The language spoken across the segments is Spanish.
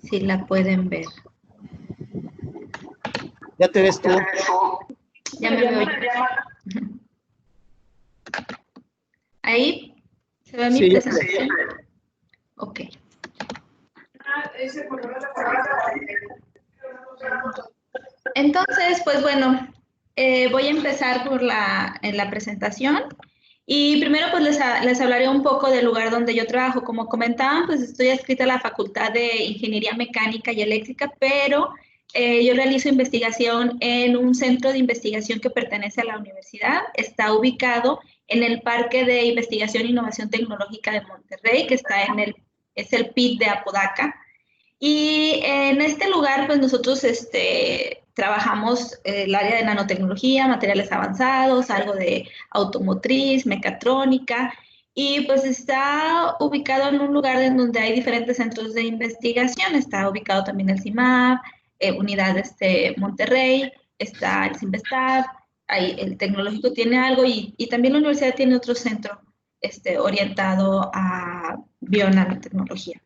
Si la pueden ver. ¿Ya te ves tú? Ya me veo yo. ¿Ahí se ve mi presentación? Ok. Entonces, pues bueno, voy a empezar por en la presentación. Y primero pues les hablaré un poco del lugar donde yo trabajo. Como comentaban, pues estoy adscrita a la Facultad de Ingeniería Mecánica y Eléctrica, pero yo realizo investigación en un centro de investigación que pertenece a la universidad. Está ubicado en el Parque de Investigación e Innovación Tecnológica de Monterrey, que está es el PIT de Apodaca. Y en este lugar, pues nosotros trabajamos el área de nanotecnología, materiales avanzados, algo de automotriz, mecatrónica, y pues está ubicado en un lugar en donde hay diferentes centros de investigación. Está ubicado también el CIMAP, Unidad Monterrey, está el CIMBESTAB, ahí el tecnológico tiene algo, y también la universidad tiene otro centro orientado a bionanotecnología.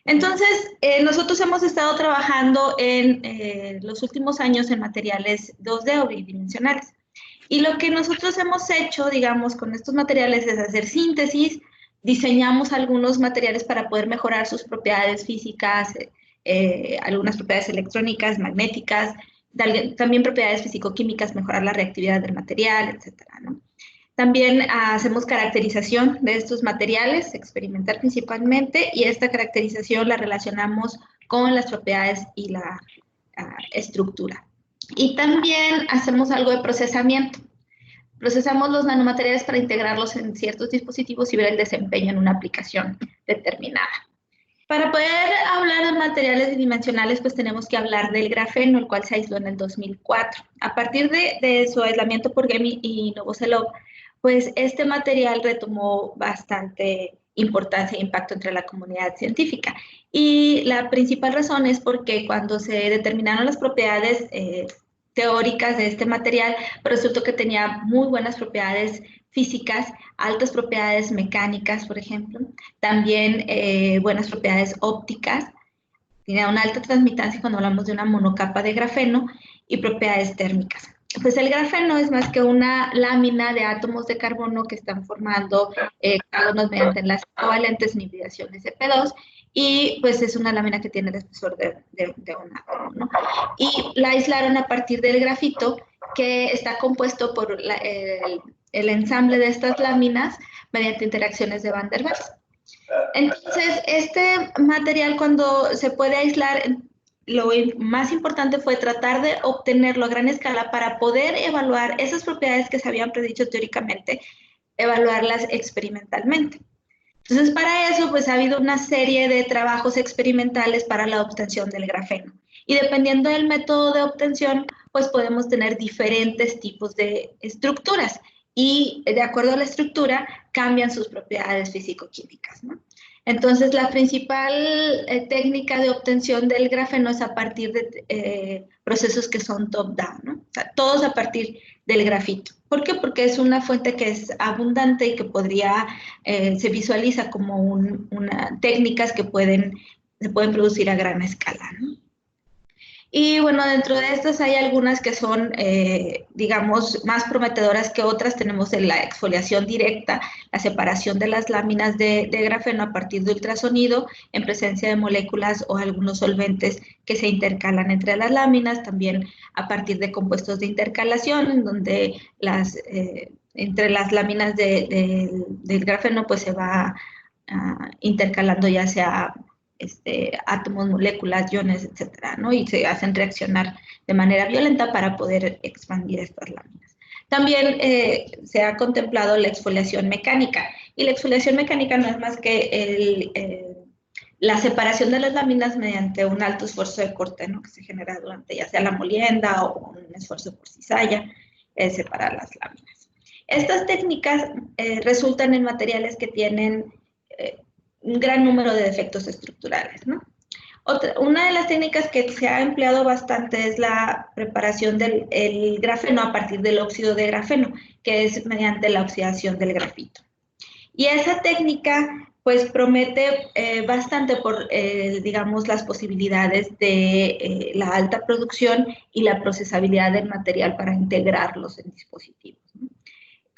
Entonces, nosotros hemos estado trabajando en los últimos años en materiales 2D o bidimensionales. Y lo que nosotros hemos hecho, digamos, con estos materiales es hacer síntesis, diseñamos algunos materiales para poder mejorar sus propiedades físicas, algunas propiedades electrónicas, magnéticas, también propiedades físico-químicas, mejorar la reactividad del material, etcétera, ¿no? También hacemos caracterización de estos materiales, experimental principalmente, y esta caracterización la relacionamos con las propiedades y la estructura. Y también hacemos algo de procesamiento. Procesamos los nanomateriales para integrarlos en ciertos dispositivos y ver el desempeño en una aplicación determinada. Para poder hablar de materiales bidimensionales, pues tenemos que hablar del grafeno, el cual se aisló en el 2004. A partir de su aislamiento por Gemi y Novoselov, pues este material retomó bastante importancia e impacto entre la comunidad científica. Y la principal razón es porque cuando se determinaron las propiedades teóricas de este material, pues resultó que tenía muy buenas propiedades físicas, altas propiedades mecánicas, por ejemplo, también buenas propiedades ópticas, tiene una alta transmitancia cuando hablamos de una monocapa de grafeno, y propiedades térmicas. Pues el grafeno es más que una lámina de átomos de carbono que están formando carbonos mediante enlaces covalentes en hibridación SP2, y pues es una lámina que tiene el espesor de un átomo, ¿no? Y la aislaron a partir del grafito, que está compuesto por el ensamble de estas láminas mediante interacciones de Van der Waals. Entonces, este material, cuando se puede aislar, lo más importante fue tratar de obtenerlo a gran escala para poder evaluar esas propiedades que se habían predicho teóricamente, evaluarlas experimentalmente. Entonces, para eso, pues ha habido una serie de trabajos experimentales para la obtención del grafeno. Y dependiendo del método de obtención, pues podemos tener diferentes tipos de estructuras. Y de acuerdo a la estructura, cambian sus propiedades físico-químicas, ¿no? Entonces, la principal técnica de obtención del grafeno es a partir de procesos que son top-down, ¿no? O sea, todos a partir del grafito. ¿Por qué? Porque es una fuente que es abundante y que se visualiza como técnicas que se pueden producir a gran escala, ¿no? Y bueno, dentro de estas hay algunas que son, digamos, más prometedoras que otras. Tenemos la exfoliación directa, la separación de las láminas de grafeno a partir de ultrasonido en presencia de moléculas o algunos solventes que se intercalan entre las láminas. También a partir de compuestos de intercalación, en donde entre las láminas del grafeno pues se va intercalando ya sea átomos, moléculas, iones, etcétera, ¿no? Y se hacen reaccionar de manera violenta para poder expandir estas láminas. También se ha contemplado la exfoliación mecánica, y la exfoliación mecánica no es más que la separación de las láminas mediante un alto esfuerzo de corte, ¿no? Que se genera durante ya sea la molienda o un esfuerzo por cizalla, separar las láminas. Estas técnicas resultan en materiales que tienen un gran número de defectos estructurales, ¿no? Una de las técnicas que se ha empleado bastante es la preparación del grafeno a partir del óxido de grafeno, que es mediante la oxidación del grafito. Y esa técnica pues promete bastante por, digamos, las posibilidades de la alta producción y la procesabilidad del material para integrarlos en dispositivos, ¿no?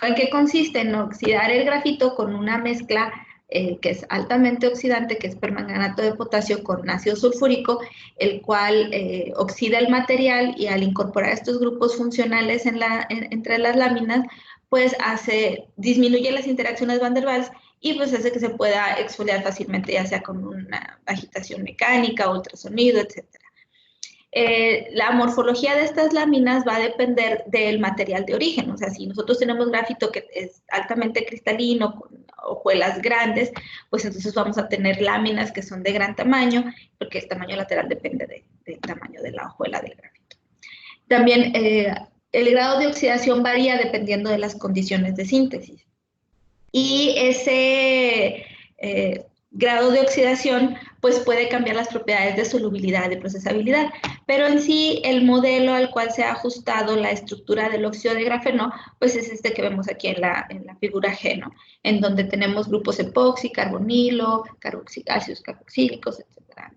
¿En qué consiste? En oxidar el grafito con una mezcla que es altamente oxidante, que es permanganato de potasio con ácido sulfúrico, el cual oxida el material y al incorporar estos grupos funcionales entre las láminas, pues disminuye las interacciones Van der Waals y pues hace que se pueda exfoliar fácilmente, ya sea con una agitación mecánica, ultrasonido, etc. La morfología de estas láminas va a depender del material de origen. O sea, si nosotros tenemos grafito que es altamente cristalino, con hojuelas grandes, pues entonces vamos a tener láminas que son de gran tamaño, porque el tamaño lateral depende del tamaño de la hojuela del grafito. También el grado de oxidación varía dependiendo de las condiciones de síntesis. Y ese grado de oxidación pues puede cambiar las propiedades de solubilidad y procesabilidad, pero en sí el modelo al cual se ha ajustado la estructura del óxido de grafeno pues es este que vemos aquí en la figura G, ¿no? En donde tenemos grupos epoxi, carbonilo, ácidos carboxílicos, etc.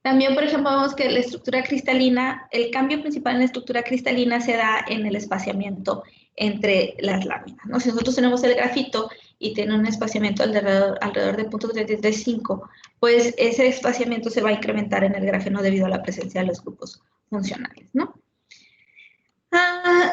También, por ejemplo, vemos que la estructura cristalina, el cambio principal en la estructura cristalina se da en el espaciamiento entre las láminas, ¿no? Si nosotros tenemos el grafito y tiene un espaciamiento alrededor de 0.335, pues ese espaciamiento se va a incrementar en el grafeno debido a la presencia de los grupos funcionales, ¿no?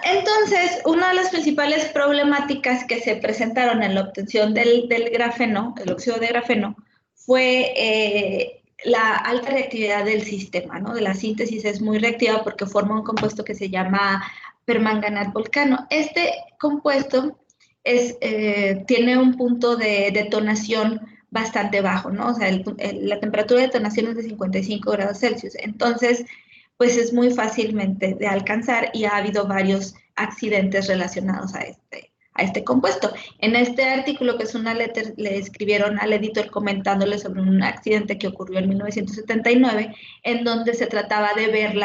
Entonces, una de las principales problemáticas que se presentaron en la obtención del grafeno, el óxido de grafeno, fue la alta reactividad del sistema, ¿no? De la síntesis es muy reactiva porque forma un compuesto que se llama permanganat volcano. Este compuesto tiene un punto de detonación bastante bajo, ¿no? O sea, la temperatura de detonación es de 55 grados Celsius. Entonces, pues es muy fácilmente de alcanzar y ha habido varios accidentes relacionados a este compuesto. En este artículo, que es una letter, le escribieron al editor comentándole sobre un accidente que ocurrió en 1979, en donde se trataba de ver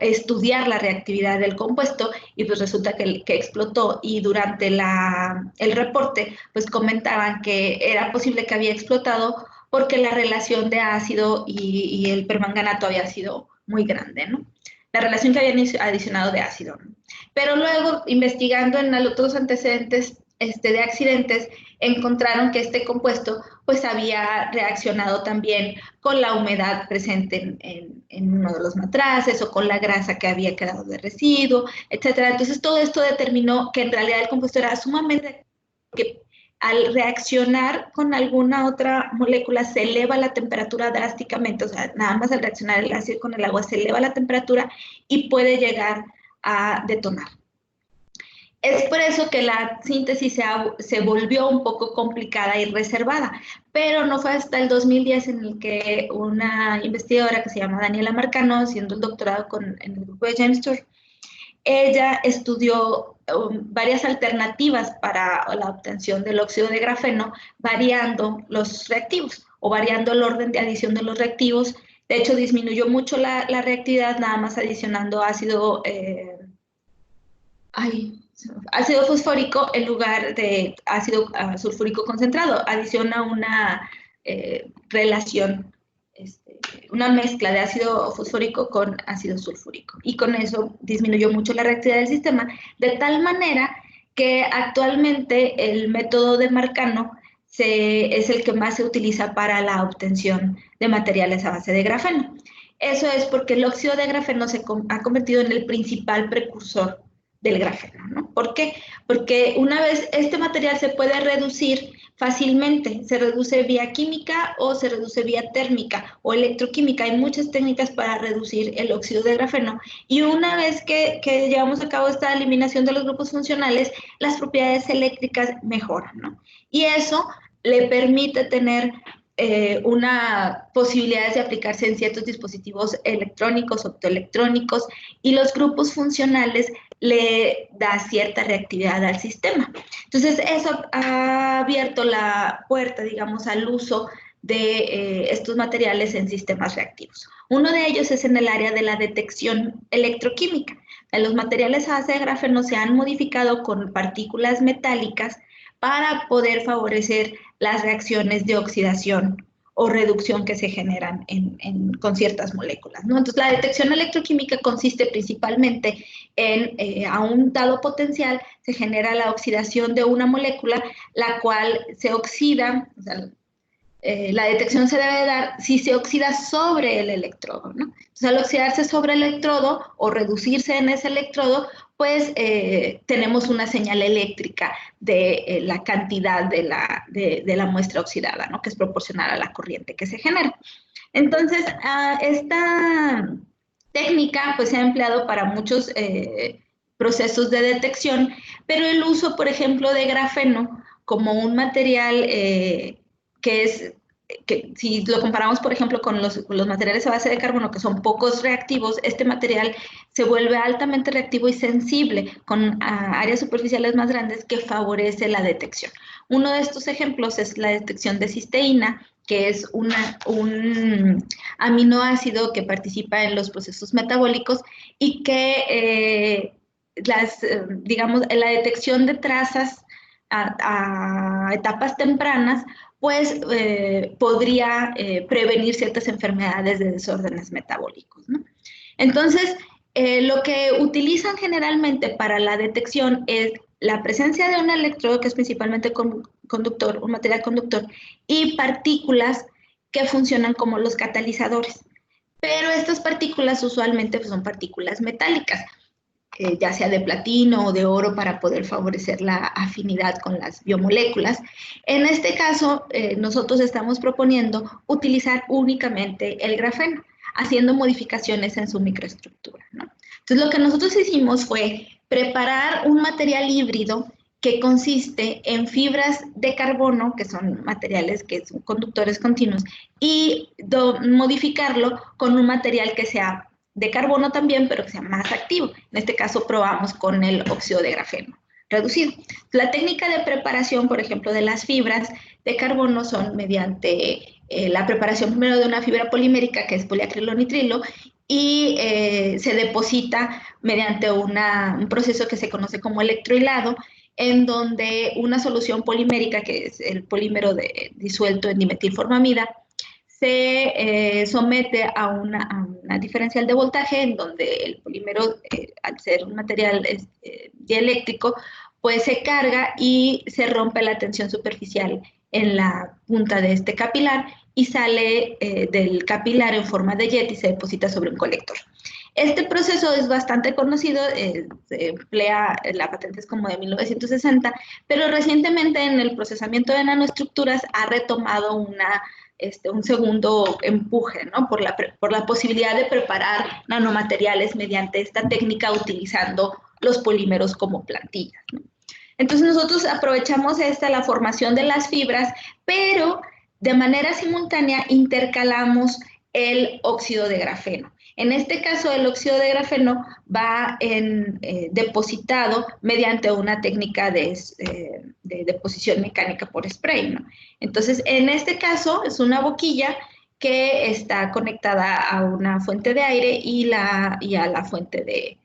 estudiar la reactividad del compuesto y pues resulta que explotó y durante el reporte pues comentaban que era posible que había explotado porque la relación de ácido y el permanganato había sido muy grande, ¿no? La relación que habían adicionado de ácido, ¿no? Pero luego, investigando en otros antecedentes de accidentes, encontraron que este compuesto pues había reaccionado también con la humedad presente en uno de los matraces o con la grasa que había quedado de residuo, etcétera. Entonces todo esto determinó que en realidad el compuesto era sumamente que al reaccionar con alguna otra molécula se eleva la temperatura drásticamente, o sea, nada más al reaccionar el ácido con el agua se eleva la temperatura y puede llegar a detonar. Es por eso que la síntesis se volvió un poco complicada y reservada, pero no fue hasta el 2010 en el que una investigadora que se llama Daniela Marcano, haciendo el doctorado en el grupo de James Tour, ella estudió varias alternativas para la obtención del óxido de grafeno, variando los reactivos o variando el orden de adición de los reactivos. De hecho, disminuyó mucho la reactividad, nada más adicionando ácido fosfórico en lugar de ácido sulfúrico concentrado. Adiciona una relación, una mezcla de ácido fosfórico con ácido sulfúrico. Y con eso disminuyó mucho la reactividad del sistema, de tal manera que actualmente el método de Marcano es el que más se utiliza para la obtención de materiales a base de grafeno. Eso es porque el óxido de grafeno se ha convertido en el principal precursor del grafeno, ¿no? ¿Por qué? Porque una vez este material se puede reducir fácilmente, se reduce vía química o se reduce vía térmica o electroquímica. Hay muchas técnicas para reducir el óxido de grafeno y una vez que llevamos a cabo esta eliminación de los grupos funcionales, las propiedades eléctricas mejoran, ¿no? Y eso le permite tener una posibilidad de aplicarse en ciertos dispositivos electrónicos, optoelectrónicos, y los grupos funcionales le da cierta reactividad al sistema. Entonces, eso ha abierto la puerta, digamos, al uso de estos materiales en sistemas reactivos. Uno de ellos es en el área de la detección electroquímica. Los materiales a base de grafeno se han modificado con partículas metálicas para poder favorecer las reacciones de oxidación o reducción que se generan con ciertas moléculas, ¿no? Entonces, la detección electroquímica consiste principalmente en, a un dado potencial, se genera la oxidación de una molécula, la cual se oxida, o sea, la detección se debe dar si se oxida sobre el electrodo, ¿no? Entonces, al oxidarse sobre el electrodo o reducirse en ese electrodo, pues tenemos una señal eléctrica de la cantidad de la muestra oxidada, ¿no? Que es proporcional a la corriente que se genera. Entonces, esta técnica pues se ha empleado para muchos procesos de detección, pero el uso, por ejemplo, de grafeno como un material que si lo comparamos, por ejemplo, con los materiales a base de carbono, que son pocos reactivos, este material se vuelve altamente reactivo y sensible con áreas superficiales más grandes que favorece la detección. Uno de estos ejemplos es la detección de cisteína, que es un aminoácido que participa en los procesos metabólicos y que digamos, la detección de trazas a etapas tempranas, pues podría prevenir ciertas enfermedades de desórdenes metabólicos, ¿no? Entonces, lo que utilizan generalmente para la detección es la presencia de un electrodo, que es principalmente conductor, un material conductor, y partículas que funcionan como los catalizadores. Pero estas partículas usualmente pues, son partículas metálicas, ya sea de platino o de oro, para poder favorecer la afinidad con las biomoléculas. En este caso, nosotros estamos proponiendo utilizar únicamente el grafeno, haciendo modificaciones en su microestructura, ¿no? Entonces, lo que nosotros hicimos fue preparar un material híbrido que consiste en fibras de carbono, que son materiales que son conductores continuos, y modificarlo con un material que sea de carbono también, pero que sea más activo. En este caso probamos con el óxido de grafeno reducido. La técnica de preparación, por ejemplo, de las fibras de carbono son mediante la preparación primero de una fibra polimérica, que es poliacrilonitrilo, y se deposita mediante un proceso que se conoce como electrohilado, en donde una solución polimérica, que es el polímero disuelto en dimetilformamida, se somete a una diferencial de voltaje, en donde el polímero, al ser un material dieléctrico, pues se carga y se rompe la tensión superficial en la punta de este capilar y sale del capilar en forma de jet y se deposita sobre un colector. Este proceso es bastante conocido, se emplea, la patente es como de 1960, pero recientemente en el procesamiento de nanoestructuras ha retomado un segundo empuje, ¿no? Por la posibilidad de preparar nanomateriales mediante esta técnica utilizando los polímeros como plantillas, ¿no? Entonces nosotros aprovechamos la formación de las fibras, pero de manera simultánea intercalamos el óxido de grafeno. En este caso, el óxido de grafeno va depositado mediante una técnica de deposición mecánica por spray, ¿no? Entonces, en este caso, es una boquilla que está conectada a una fuente de aire y a la fuente de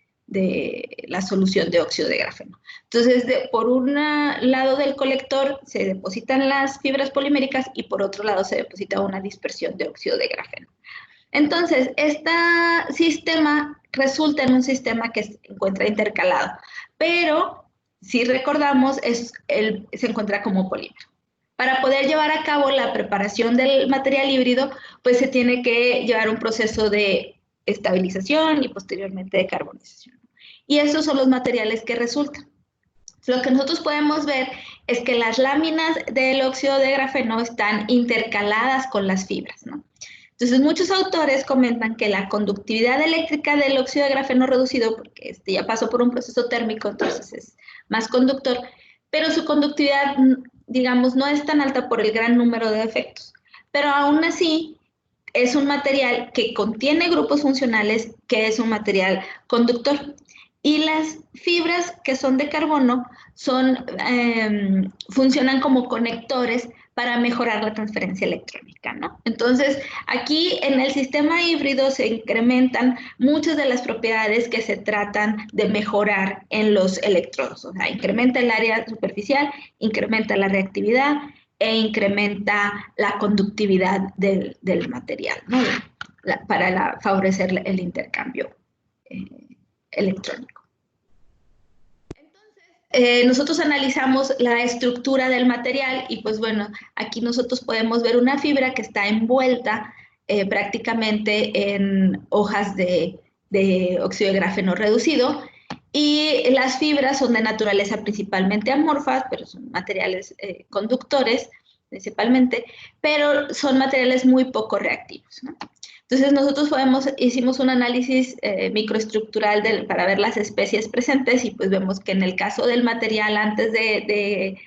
la solución de óxido de grafeno. Entonces, por un lado del colector se depositan las fibras poliméricas y por otro lado se deposita una dispersión de óxido de grafeno. Entonces, este sistema resulta en un sistema que se encuentra intercalado, pero si recordamos, se encuentra como polímero. Para poder llevar a cabo la preparación del material híbrido, pues se tiene que llevar un proceso de estabilización y posteriormente de carbonización. Y esos son los materiales que resultan. Lo que nosotros podemos ver es que las láminas del óxido de grafeno están intercaladas con las fibras, ¿no? Entonces, muchos autores comentan que la conductividad eléctrica del óxido de grafeno reducido, porque ya pasó por un proceso térmico, entonces es más conductor, pero su conductividad, digamos, no es tan alta por el gran número de efectos. Pero aún así, es un material que contiene grupos funcionales, que es un material conductor. Y las fibras que son de carbono funcionan como conectores para mejorar la transferencia electrónica, ¿no? Entonces, aquí en el sistema híbrido se incrementan muchas de las propiedades que se tratan de mejorar en los electrodos. O sea, incrementa el área superficial, incrementa la reactividad e incrementa la conductividad del material, ¿no? Para favorecer el intercambio electrónico. Nosotros analizamos la estructura del material y pues bueno, aquí nosotros podemos ver una fibra que está envuelta prácticamente en hojas de óxido de grafeno reducido y las fibras son de naturaleza principalmente amorfas, pero son materiales conductores principalmente, pero son materiales muy poco reactivos, ¿no? Entonces nosotros hicimos un análisis microestructural para ver las especies presentes y pues vemos que en el caso del material antes de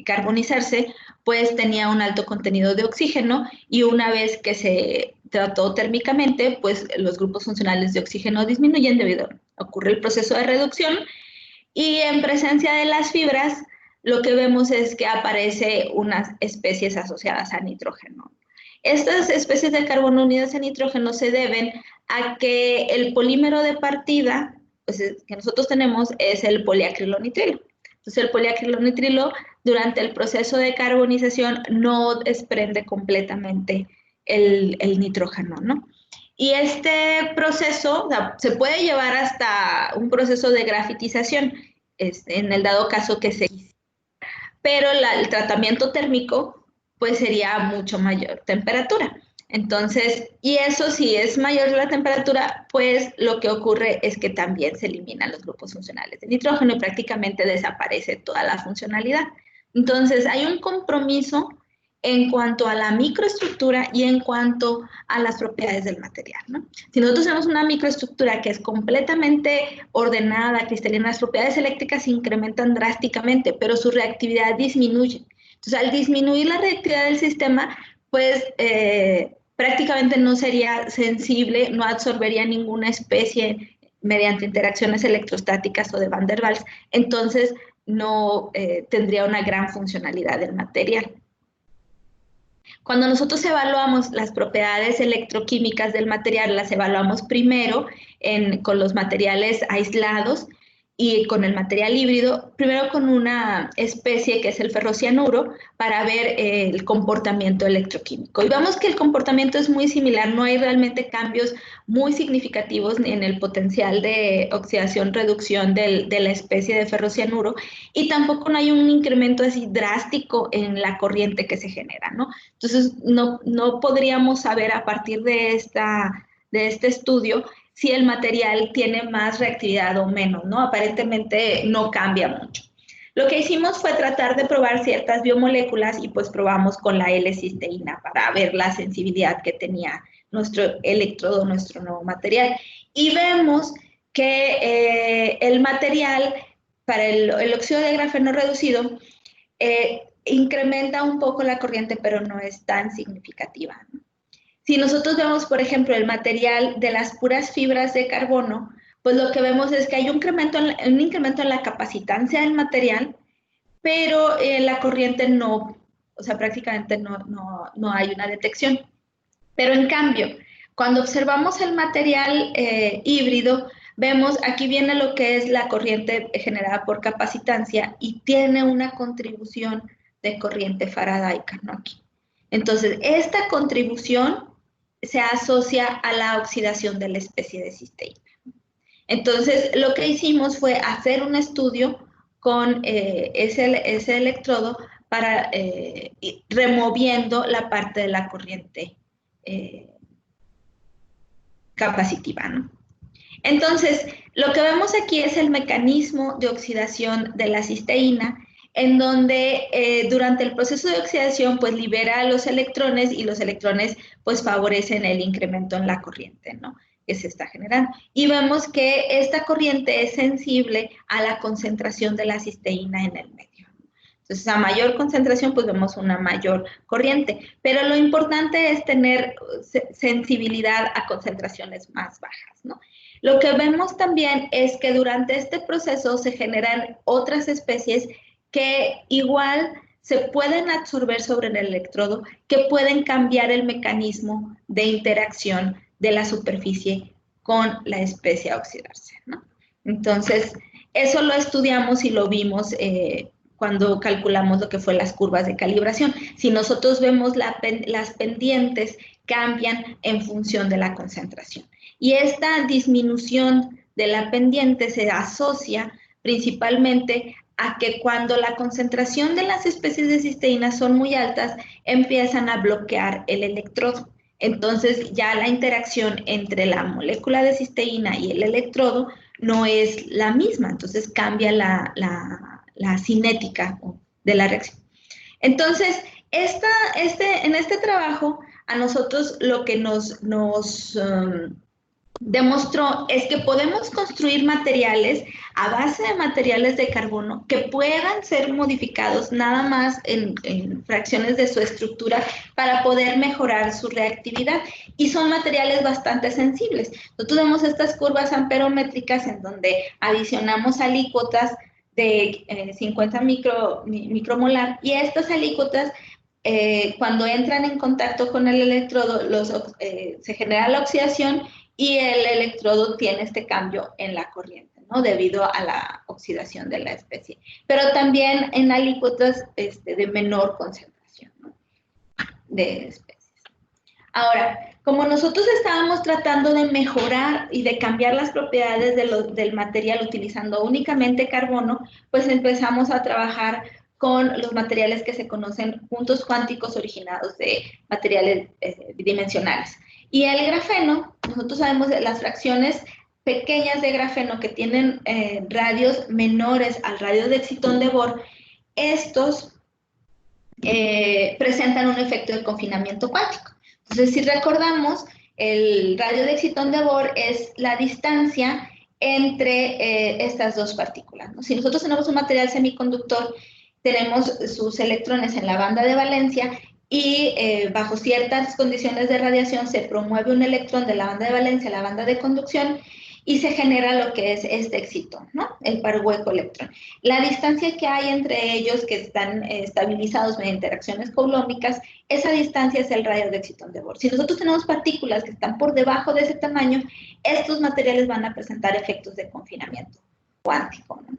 carbonizarse, pues tenía un alto contenido de oxígeno y una vez que se trató térmicamente, pues los grupos funcionales de oxígeno disminuyen debido a ocurre el proceso de reducción y en presencia de las fibras, lo que vemos es que aparece unas especies asociadas a nitrógeno. Estas especies de carbono unidas a nitrógeno se deben a que el polímero de partida pues, que nosotros tenemos es el poliacrilonitrilo. Entonces, el poliacrilonitrilo durante el proceso de carbonización no desprende completamente el nitrógeno, ¿no? Y este proceso o sea, se puede llevar hasta un proceso de grafitización, en el dado caso que se quisiera. Pero el tratamiento térmico pues sería mucho mayor temperatura. Entonces, y eso si es mayor la temperatura, pues lo que ocurre es que también se eliminan los grupos funcionales de nitrógeno y prácticamente desaparece toda la funcionalidad. Entonces, hay un compromiso en cuanto a la microestructura y en cuanto a las propiedades del material, ¿no? Si nosotros tenemos una microestructura que es completamente ordenada, cristalina, las propiedades eléctricas se incrementan drásticamente, pero su reactividad disminuye. Entonces, al disminuir la reactividad del sistema, pues prácticamente no sería sensible, no absorbería ninguna especie mediante interacciones electrostáticas o de Van der Waals, entonces no tendría una gran funcionalidad del material. Cuando nosotros evaluamos las propiedades electroquímicas del material, las evaluamos primero con los materiales aislados y con el material híbrido, primero con una especie que es el ferrocianuro para ver el comportamiento electroquímico. Y vemos que el comportamiento es muy similar, no hay realmente cambios muy significativos en el potencial de oxidación-reducción de la especie de ferrocianuro y tampoco no hay un incremento así drástico en la corriente que se genera, ¿no? Entonces, no podríamos saber a partir de este estudio si el material tiene más reactividad o menos, ¿no? Aparentemente no cambia mucho. Lo que hicimos fue tratar de probar ciertas biomoléculas y pues probamos con la L-cisteína para ver la sensibilidad que tenía nuestro electrodo, nuestro nuevo material. Y vemos que el material para el óxido de grafeno reducido incrementa un poco la corriente, pero no es tan significativa, ¿no? Si nosotros vemos, por ejemplo, el material de las puras fibras de carbono, pues lo que vemos es que hay un incremento en la capacitancia del material, pero la corriente no, o sea, prácticamente no hay una detección. Pero en cambio, cuando observamos el material híbrido, vemos, aquí viene lo que es la corriente generada por capacitancia y tiene una contribución de corriente faradaica, ¿no? Aquí. Entonces, esta contribución se asocia a la oxidación de la especie de cisteína. Entonces, lo que hicimos fue hacer un estudio con ese electrodo para removiendo la parte de la corriente capacitiva, ¿no? Entonces, lo que vemos aquí es el mecanismo de oxidación de la cisteína, en donde durante el proceso de oxidación pues libera los electrones y los electrones pues favorecen el incremento en la corriente, ¿no? Que se está generando. Y vemos que esta corriente es sensible a la concentración de la cisteína en el medio. Entonces, a mayor concentración, pues vemos una mayor corriente. Pero lo importante es tener sensibilidad a concentraciones más bajas, ¿no? Lo que vemos también es que durante este proceso se generan otras especies que igual se pueden absorber sobre el electrodo, que pueden cambiar el mecanismo de interacción de la superficie con la especie a oxidarse, ¿no? Entonces, eso lo estudiamos y lo vimos cuando calculamos lo que fue las curvas de calibración. Si nosotros vemos las pendientes cambian en función de la concentración. Y esta disminución de la pendiente se asocia principalmente a que cuando la concentración de las especies de cisteína son muy altas, empiezan a bloquear el electrodo. Entonces ya la interacción entre la molécula de cisteína y el electrodo no es la misma, entonces cambia la cinética de la reacción. Entonces, en este trabajo, a nosotros lo que nos demostró es que podemos construir materiales a base de materiales de carbono que puedan ser modificados nada más en fracciones de su estructura para poder mejorar su reactividad, y son materiales bastante sensibles. Nosotros vemos estas curvas amperométricas en donde adicionamos alícuotas de 50 micromolar, y estas alícuotas cuando entran en contacto con el electrodo se genera la oxidación y el electrodo tiene este cambio en la corriente, ¿no? Debido a la oxidación de la especie. Pero también en alícuotas de menor concentración, ¿no? De especies. Ahora, como nosotros estábamos tratando de mejorar y de cambiar las propiedades del material utilizando únicamente carbono, pues empezamos a trabajar con los materiales que se conocen puntos cuánticos originados de materiales bidimensionales. Y el grafeno, nosotros sabemos de las fracciones pequeñas de grafeno que tienen radios menores al radio de excitón de Bohr, estos presentan un efecto de confinamiento cuántico. Entonces, si recordamos, el radio de excitón de Bohr es la distancia entre estas dos partículas, ¿no? Si nosotros tenemos un material semiconductor, tenemos sus electrones en la banda de valencia y bajo ciertas condiciones de radiación se promueve un electrón de la banda de valencia a la banda de conducción y se genera lo que es este excitón, ¿no? El par hueco-electrón. La distancia que hay entre ellos, que están estabilizados mediante interacciones coulombricas, esa distancia es el radio de excitón de Bohr. Si nosotros tenemos partículas que están por debajo de ese tamaño, estos materiales van a presentar efectos de confinamiento cuántico, ¿no?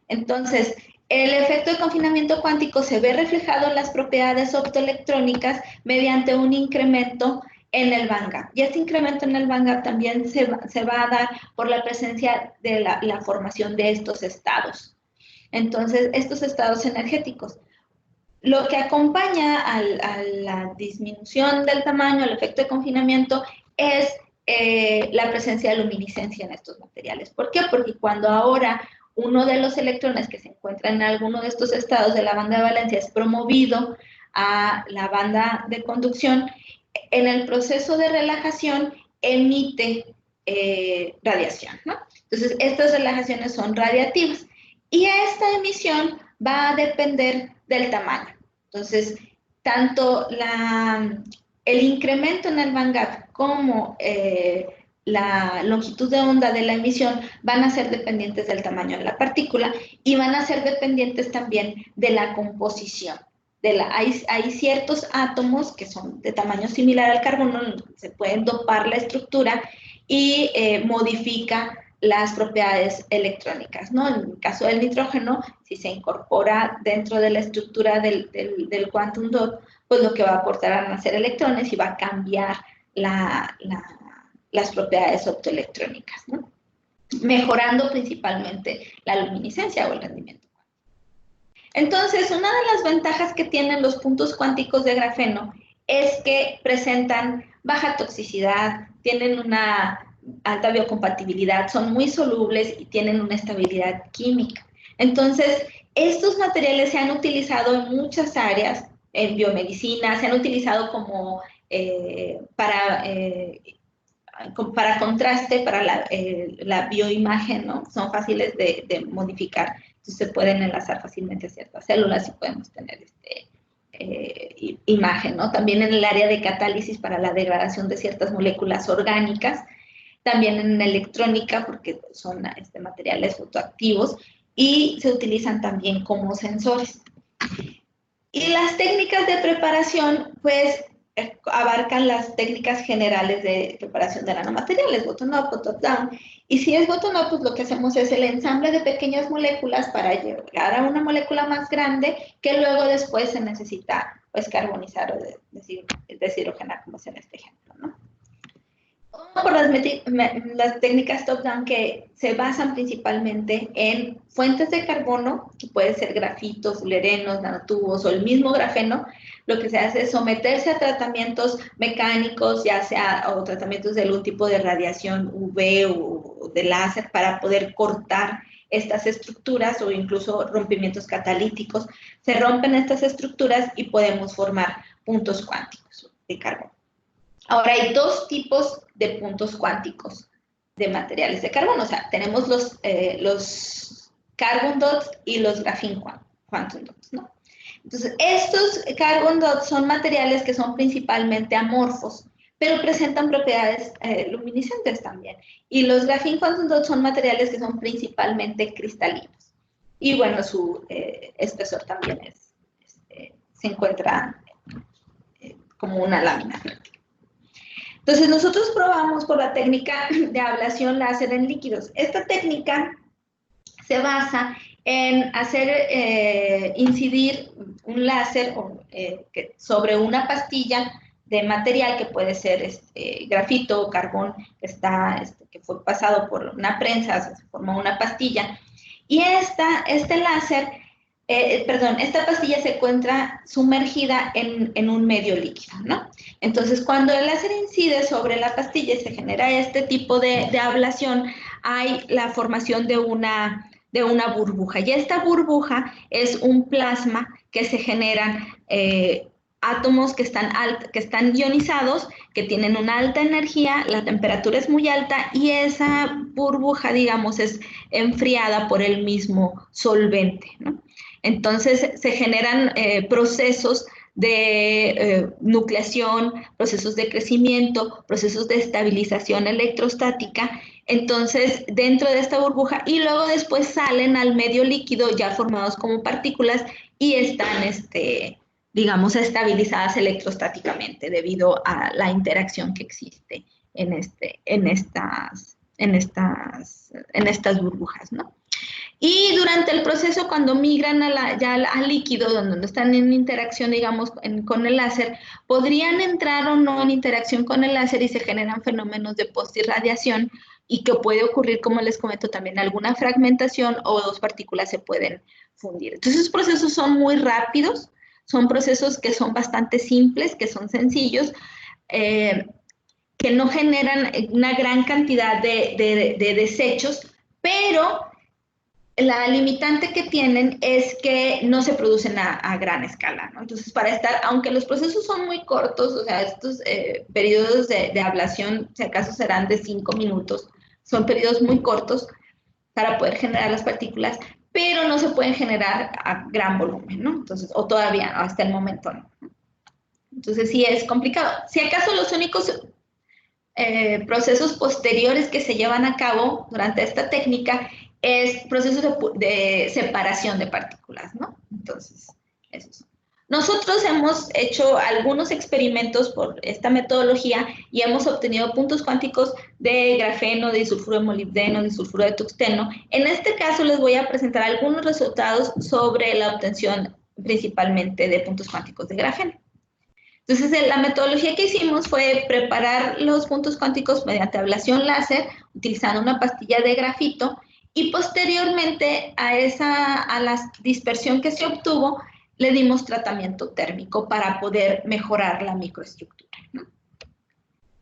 Entonces, el efecto de confinamiento cuántico se ve reflejado en las propiedades optoelectrónicas mediante un incremento en el bandgap. Y este incremento en el bandgap también se va a dar por la presencia de la formación de estos estados. Entonces, estos estados energéticos. Lo que acompaña a la disminución del tamaño, el efecto de confinamiento, es la presencia de luminiscencia en estos materiales. ¿Por qué? Porque cuando ahora uno de los electrones que se encuentra en alguno de estos estados de la banda de valencia es promovido a la banda de conducción, en el proceso de relajación emite radiación, ¿no? Entonces, estas relajaciones son radiativas y esta emisión va a depender del tamaño. Entonces, tanto el incremento en el bandgap como la longitud de onda de la emisión van a ser dependientes del tamaño de la partícula y van a ser dependientes también de la composición. Hay ciertos átomos que son de tamaño similar al carbono, se pueden dopar la estructura y modifica las propiedades electrónicas, ¿no? En el caso del nitrógeno, si se incorpora dentro de la estructura del quantum dot, pues lo que va a aportar van a ser electrones y va a cambiar las propiedades optoelectrónicas, ¿no? Mejorando principalmente la luminiscencia o el rendimiento. Entonces, una de las ventajas que tienen los puntos cuánticos de grafeno es que presentan baja toxicidad, tienen una alta biocompatibilidad, son muy solubles y tienen una estabilidad química. Entonces, estos materiales se han utilizado en muchas áreas, en biomedicina, se han utilizado como para contraste, para la bioimagen, ¿no? Son fáciles de modificar Entonces se pueden enlazar fácilmente a ciertas células y podemos tener imagen, ¿no? También en el área de catálisis para la degradación de ciertas moléculas orgánicas, también en electrónica porque son materiales fotoactivos y se utilizan también como sensores. Y las técnicas de preparación, pues, abarcan las técnicas generales de preparación de nanomateriales, bottom-up o top-down. Y si es bottom-up, pues lo que hacemos es el ensamble de pequeñas moléculas para llegar a una molécula más grande que luego después se necesita, pues, carbonizar o deshidrogenar, como es en este ejemplo, ¿no? Por las técnicas top-down que se basan principalmente en fuentes de carbono, que puede ser grafito, fulerenos, nanotubos o el mismo grafeno. Lo que se hace es someterse a tratamientos mecánicos, ya sea o tratamientos de algún tipo de radiación UV o de láser para poder cortar estas estructuras o incluso rompimientos catalíticos. Se rompen estas estructuras y podemos formar puntos cuánticos de carbono. Ahora, hay dos tipos de puntos cuánticos de materiales de carbono. O sea, tenemos los carbon dots y los graphene quantum dots, ¿no? Entonces, estos carbon dots son materiales que son principalmente amorfos, pero presentan propiedades luminiscentes también. Y los graphene quantum dots son materiales que son principalmente cristalinos. Y bueno, su espesor también se encuentra como una lámina práctica. Entonces, nosotros probamos por la técnica de ablación láser en líquidos. Esta técnica se basa en hacer incidir un láser sobre una pastilla de material que puede ser grafito o carbón que fue pasado por una prensa, se formó una pastilla. Y este láser, esta pastilla se encuentra sumergida en un medio líquido, ¿no? Entonces, cuando el láser incide sobre la pastilla y se genera este tipo de ablación, hay la formación de una burbuja. Y esta burbuja es un plasma que se generan átomos que están ionizados, que tienen una alta energía, la temperatura es muy alta y esa burbuja, digamos, es enfriada por el mismo solvente, ¿no? Entonces se generan procesos de nucleación, procesos de crecimiento, procesos de estabilización electrostática. Entonces, dentro de esta burbuja y luego después salen al medio líquido ya formados como partículas y están, digamos, estabilizadas electrostáticamente debido a la interacción que existe en estas burbujas, ¿no? Y durante el proceso, cuando migran ya al líquido, donde no están en interacción, digamos, con el láser, podrían entrar o no en interacción con el láser y se generan fenómenos de postirradiación y que puede ocurrir, como les comento, también alguna fragmentación o dos partículas se pueden fundir. Entonces, esos procesos son muy rápidos, son procesos que son bastante simples, que son sencillos, que no generan una gran cantidad de desechos, pero la limitante que tienen es que no se producen a gran escala, ¿no? Entonces, aunque los procesos son muy cortos, o sea, estos periodos de ablación, si acaso serán de 5 minutos, son periodos muy cortos para poder generar las partículas, pero no se pueden generar a gran volumen, ¿no? Entonces, o todavía no, hasta el momento no. Entonces, sí es complicado. Si acaso los únicos procesos posteriores que se llevan a cabo durante esta técnica es procesos de separación de partículas, ¿no? Entonces, eso es. Nosotros hemos hecho algunos experimentos por esta metodología y hemos obtenido puntos cuánticos de grafeno, de disulfuro de molibdeno, de disulfuro de tungsteno. En este caso les voy a presentar algunos resultados sobre la obtención principalmente de puntos cuánticos de grafeno. Entonces, la metodología que hicimos fue preparar los puntos cuánticos mediante ablación láser, utilizando una pastilla de grafito, y posteriormente a la dispersión que se obtuvo, le dimos tratamiento térmico para poder mejorar la microestructura, ¿no?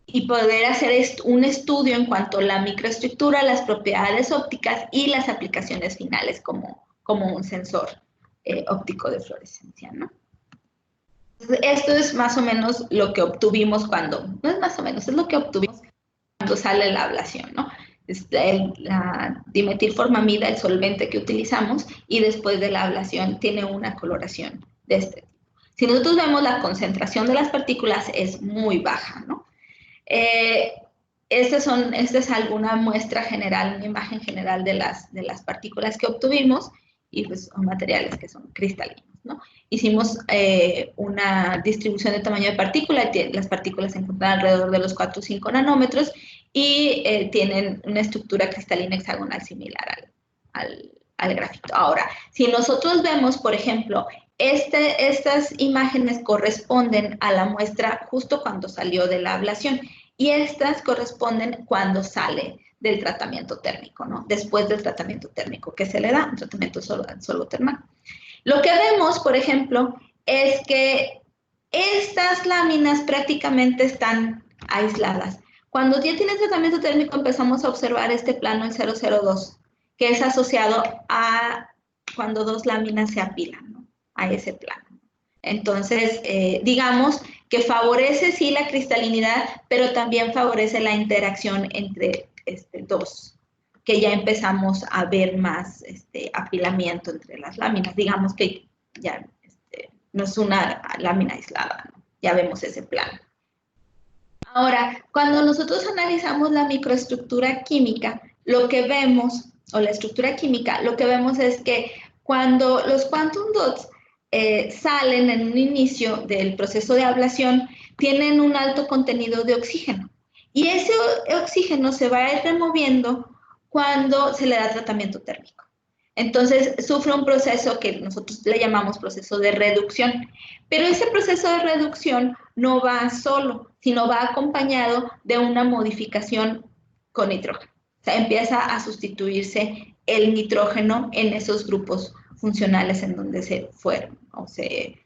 Y poder hacer un estudio en cuanto a la microestructura, las propiedades ópticas y las aplicaciones finales como un sensor óptico de fluorescencia, ¿no? Esto es más o menos lo que obtuvimos no es más o menos, es lo que obtuvimos cuando sale la ablación, ¿no? la dimetilformamida, el solvente que utilizamos, y después de la ablación tiene una coloración de este tipo. Si nosotros vemos la concentración de las partículas es muy baja, ¿no? Esta es alguna muestra general, una imagen general de las partículas que obtuvimos, y pues son materiales que son cristalinos, ¿no? Hicimos una distribución de tamaño de partícula, las partículas se encuentran alrededor de los 4 o 5 nanómetros y tienen una estructura cristalina hexagonal similar al grafito. Ahora, si nosotros vemos, por ejemplo, estas imágenes corresponden a la muestra justo cuando salió de la ablación y estas corresponden cuando sale del tratamiento térmico, ¿no? Después del tratamiento térmico que se le da, un tratamiento solo termal. Lo que vemos, por ejemplo, es que estas láminas prácticamente están aisladas. Cuando ya tiene tratamiento térmico empezamos a observar este plano, el 002, que es asociado a cuando dos láminas se apilan, ¿no? A ese plano. Entonces, digamos que favorece sí la cristalinidad, pero también favorece la interacción entre dos, que ya empezamos a ver más apilamiento entre las láminas. Digamos que ya no es una lámina aislada, ¿no? Ya vemos ese plano. Ahora, cuando nosotros analizamos la microestructura química, lo que vemos, o la estructura química, lo que vemos es que cuando los quantum dots salen en un inicio del proceso de ablación, tienen un alto contenido de oxígeno. Y ese oxígeno se va a ir removiendo cuando se le da tratamiento térmico. Entonces, sufre un proceso que nosotros le llamamos proceso de reducción. Pero ese proceso de reducción no va solo, sino va acompañado de una modificación con nitrógeno. O sea, empieza a sustituirse el nitrógeno en esos grupos funcionales en donde se fueron o se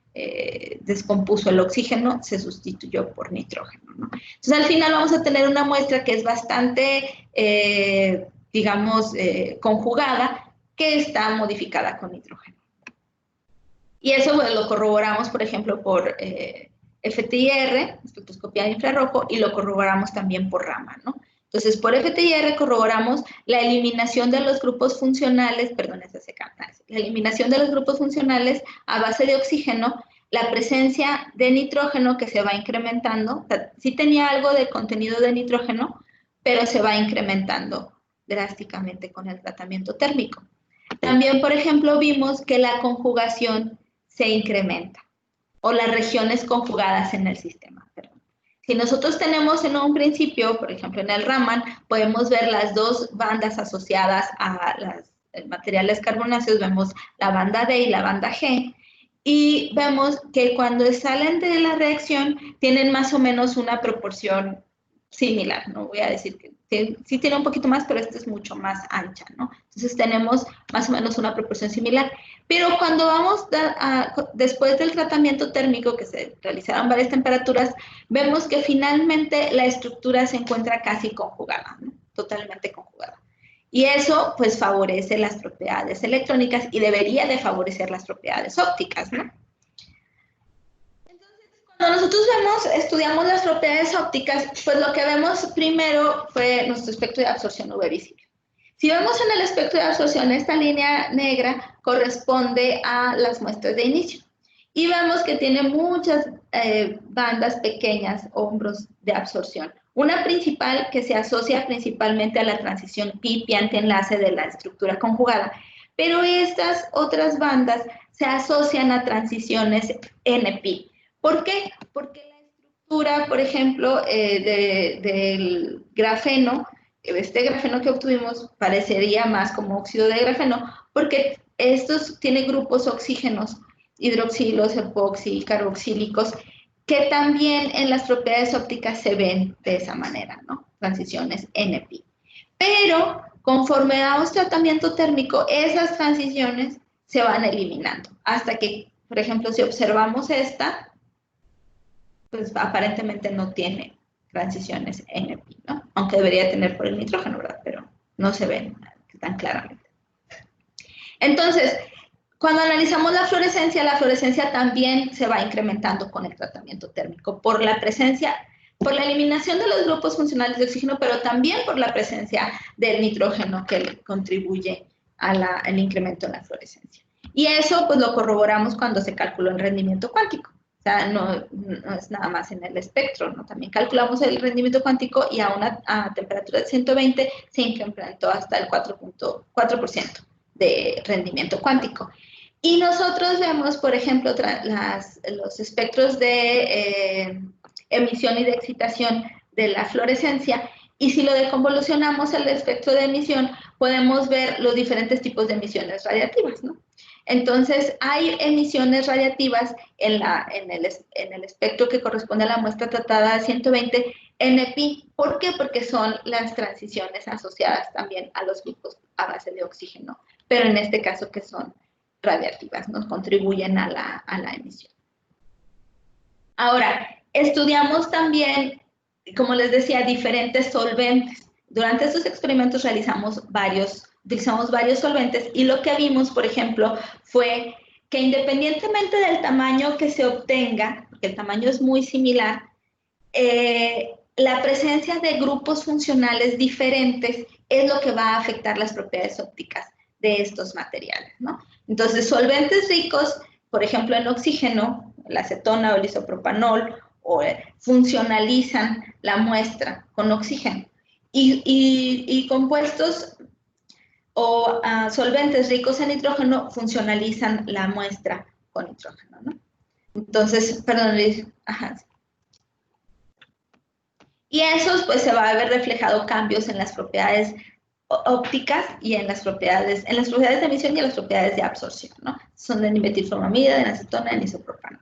descompuso el oxígeno, se sustituyó por nitrógeno, ¿no? Entonces, al final vamos a tener una muestra que es bastante, digamos, conjugada, que está modificada con nitrógeno. Y eso bueno, lo corroboramos, por ejemplo, por FTIR, espectroscopía de infrarrojo, y lo corroboramos también por Raman, ¿no? Entonces, por FTIR corroboramos la eliminación de los grupos funcionales, perdón, esa se canta, la eliminación de los grupos funcionales a base de oxígeno, la presencia de nitrógeno que se va incrementando, o sea, sí tenía algo de contenido de nitrógeno, pero se va incrementando drásticamente con el tratamiento térmico. También, por ejemplo, vimos que la conjugación se incrementa, o las regiones conjugadas en el sistema. Perdón. Si nosotros tenemos en un principio, por ejemplo, en el Raman, podemos ver las dos bandas asociadas a los materiales carbonáceos, vemos la banda D y la banda G, y vemos que cuando salen de la reacción tienen más o menos una proporción similar, no voy a decir que sí tiene un poquito más, pero esta es mucho más ancha, ¿no? Entonces tenemos más o menos una proporción similar. Pero cuando vamos después del tratamiento térmico, que se realizaron varias temperaturas, vemos que finalmente la estructura se encuentra casi conjugada, ¿no? Totalmente conjugada. Y eso, pues, favorece las propiedades electrónicas y debería de favorecer las propiedades ópticas, ¿no? Cuando nosotros estudiamos las propiedades ópticas, pues lo que vemos primero fue nuestro espectro de absorción UV visible. Si vemos en el espectro de absorción, esta línea negra corresponde a las muestras de inicio. Y vemos que tiene muchas bandas pequeñas, hombros de absorción. Una principal que se asocia principalmente a la transición pi antienlace de la estructura conjugada. Pero estas otras bandas se asocian a transiciones NPi. ¿Por qué? Porque la estructura, por ejemplo, del grafeno, este grafeno que obtuvimos parecería más como óxido de grafeno, porque estos tienen grupos oxígenos, hidroxilos, epoxi, carboxílicos, que también en las propiedades ópticas se ven de esa manera, ¿no? Transiciones NPi. Pero conforme damos tratamiento térmico, esas transiciones se van eliminando, hasta que, por ejemplo, si observamos esta, pues aparentemente no tiene transiciones NPi, ¿no? Aunque debería tener por el nitrógeno, ¿verdad? Pero no se ven tan claramente. Entonces, cuando analizamos la fluorescencia también se va incrementando con el tratamiento térmico por la presencia por la eliminación de los grupos funcionales de oxígeno, pero también por la presencia del nitrógeno que contribuye al incremento en la fluorescencia. Y eso pues lo corroboramos cuando se calculó el rendimiento cuántico. O sea, no es nada más en el espectro, ¿no? También calculamos el rendimiento cuántico y a temperatura de 120 se incrementó hasta el 4% de rendimiento cuántico. Y nosotros vemos, por ejemplo, los espectros de emisión y de excitación de la fluorescencia, y si lo deconvolucionamos el espectro de emisión, podemos ver los diferentes tipos de emisiones radiactivas, ¿no? Entonces, hay emisiones radiactivas en el espectro que corresponde a la muestra tratada de 120 NPi. ¿Por qué? Porque son las transiciones asociadas también a los grupos a base de oxígeno, pero en este caso que son radiactivas, nos contribuyen a la emisión. Ahora, estudiamos también, como les decía, diferentes solventes. Durante estos experimentos utilizamos varios solventes y lo que vimos, por ejemplo, fue que independientemente del tamaño que se obtenga, porque el tamaño es muy similar, la presencia de grupos funcionales diferentes es lo que va a afectar las propiedades ópticas de estos materiales, ¿no? Entonces, solventes ricos, por ejemplo, en oxígeno, la acetona o el isopropanol, funcionalizan la muestra con oxígeno. Y compuestos o solventes ricos en nitrógeno funcionalizan la muestra con nitrógeno, ¿no? Entonces, perdón, ajá. Y esos, pues, se va a ver reflejado cambios en las propiedades ópticas y en las propiedades de emisión y en las propiedades de absorción, ¿no? Son de dimetilformamida, de acetona, de isopropanol,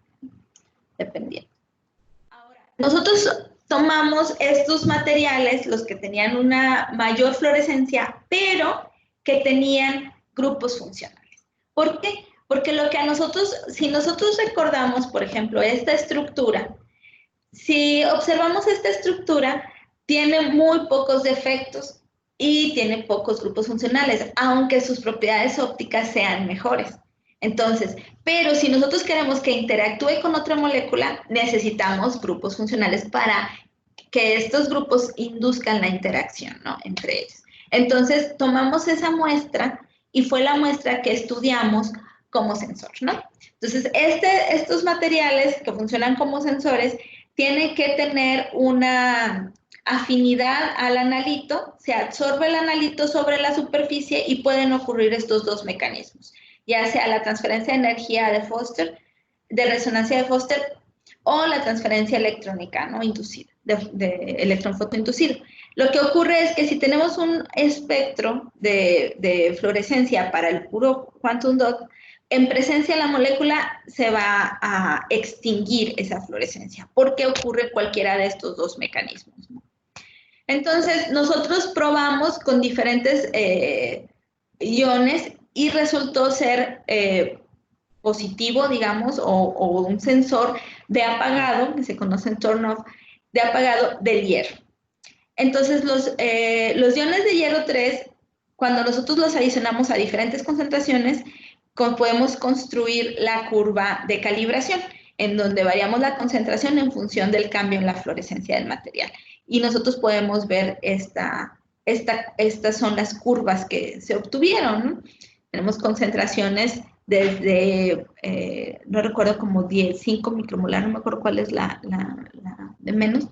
dependiendo. Ahora, nosotros tomamos estos materiales, los que tenían una mayor fluorescencia, pero que tenían grupos funcionales. ¿Por qué? Porque lo que si nosotros recordamos, por ejemplo, esta estructura, si observamos esta estructura, tiene muy pocos defectos y tiene pocos grupos funcionales, aunque sus propiedades ópticas sean mejores. Entonces, pero si nosotros queremos que interactúe con otra molécula, necesitamos grupos funcionales para que estos grupos induzcan la interacción, ¿no?, entre ellos. Entonces, tomamos esa muestra y fue la muestra que estudiamos como sensor, ¿no? Entonces, estos materiales que funcionan como sensores tienen que tener una afinidad al analito, se absorbe el analito sobre la superficie y pueden ocurrir estos dos mecanismos, ya sea la transferencia de energía de Foster, de resonancia de Foster, o la transferencia electrónica, ¿no?, inducida, de electrón fotoinducido. Lo que ocurre es que si tenemos un espectro de fluorescencia para el puro quantum dot, en presencia de la molécula se va a extinguir esa fluorescencia, porque ocurre cualquiera de estos dos mecanismos, ¿no? Entonces, nosotros probamos con diferentes iones y resultó ser positivo, digamos, o un sensor de apagado, que se conoce en turn-off, de apagado del hierro. Entonces, los iones de hierro 3, cuando nosotros los adicionamos a diferentes concentraciones, podemos construir la curva de calibración, en donde variamos la concentración en función del cambio en la fluorescencia del material. Y nosotros podemos ver estas son las curvas que se obtuvieron, ¿no? Tenemos concentraciones desde, no recuerdo, como 5 micromolar, no me acuerdo cuál es la de menos,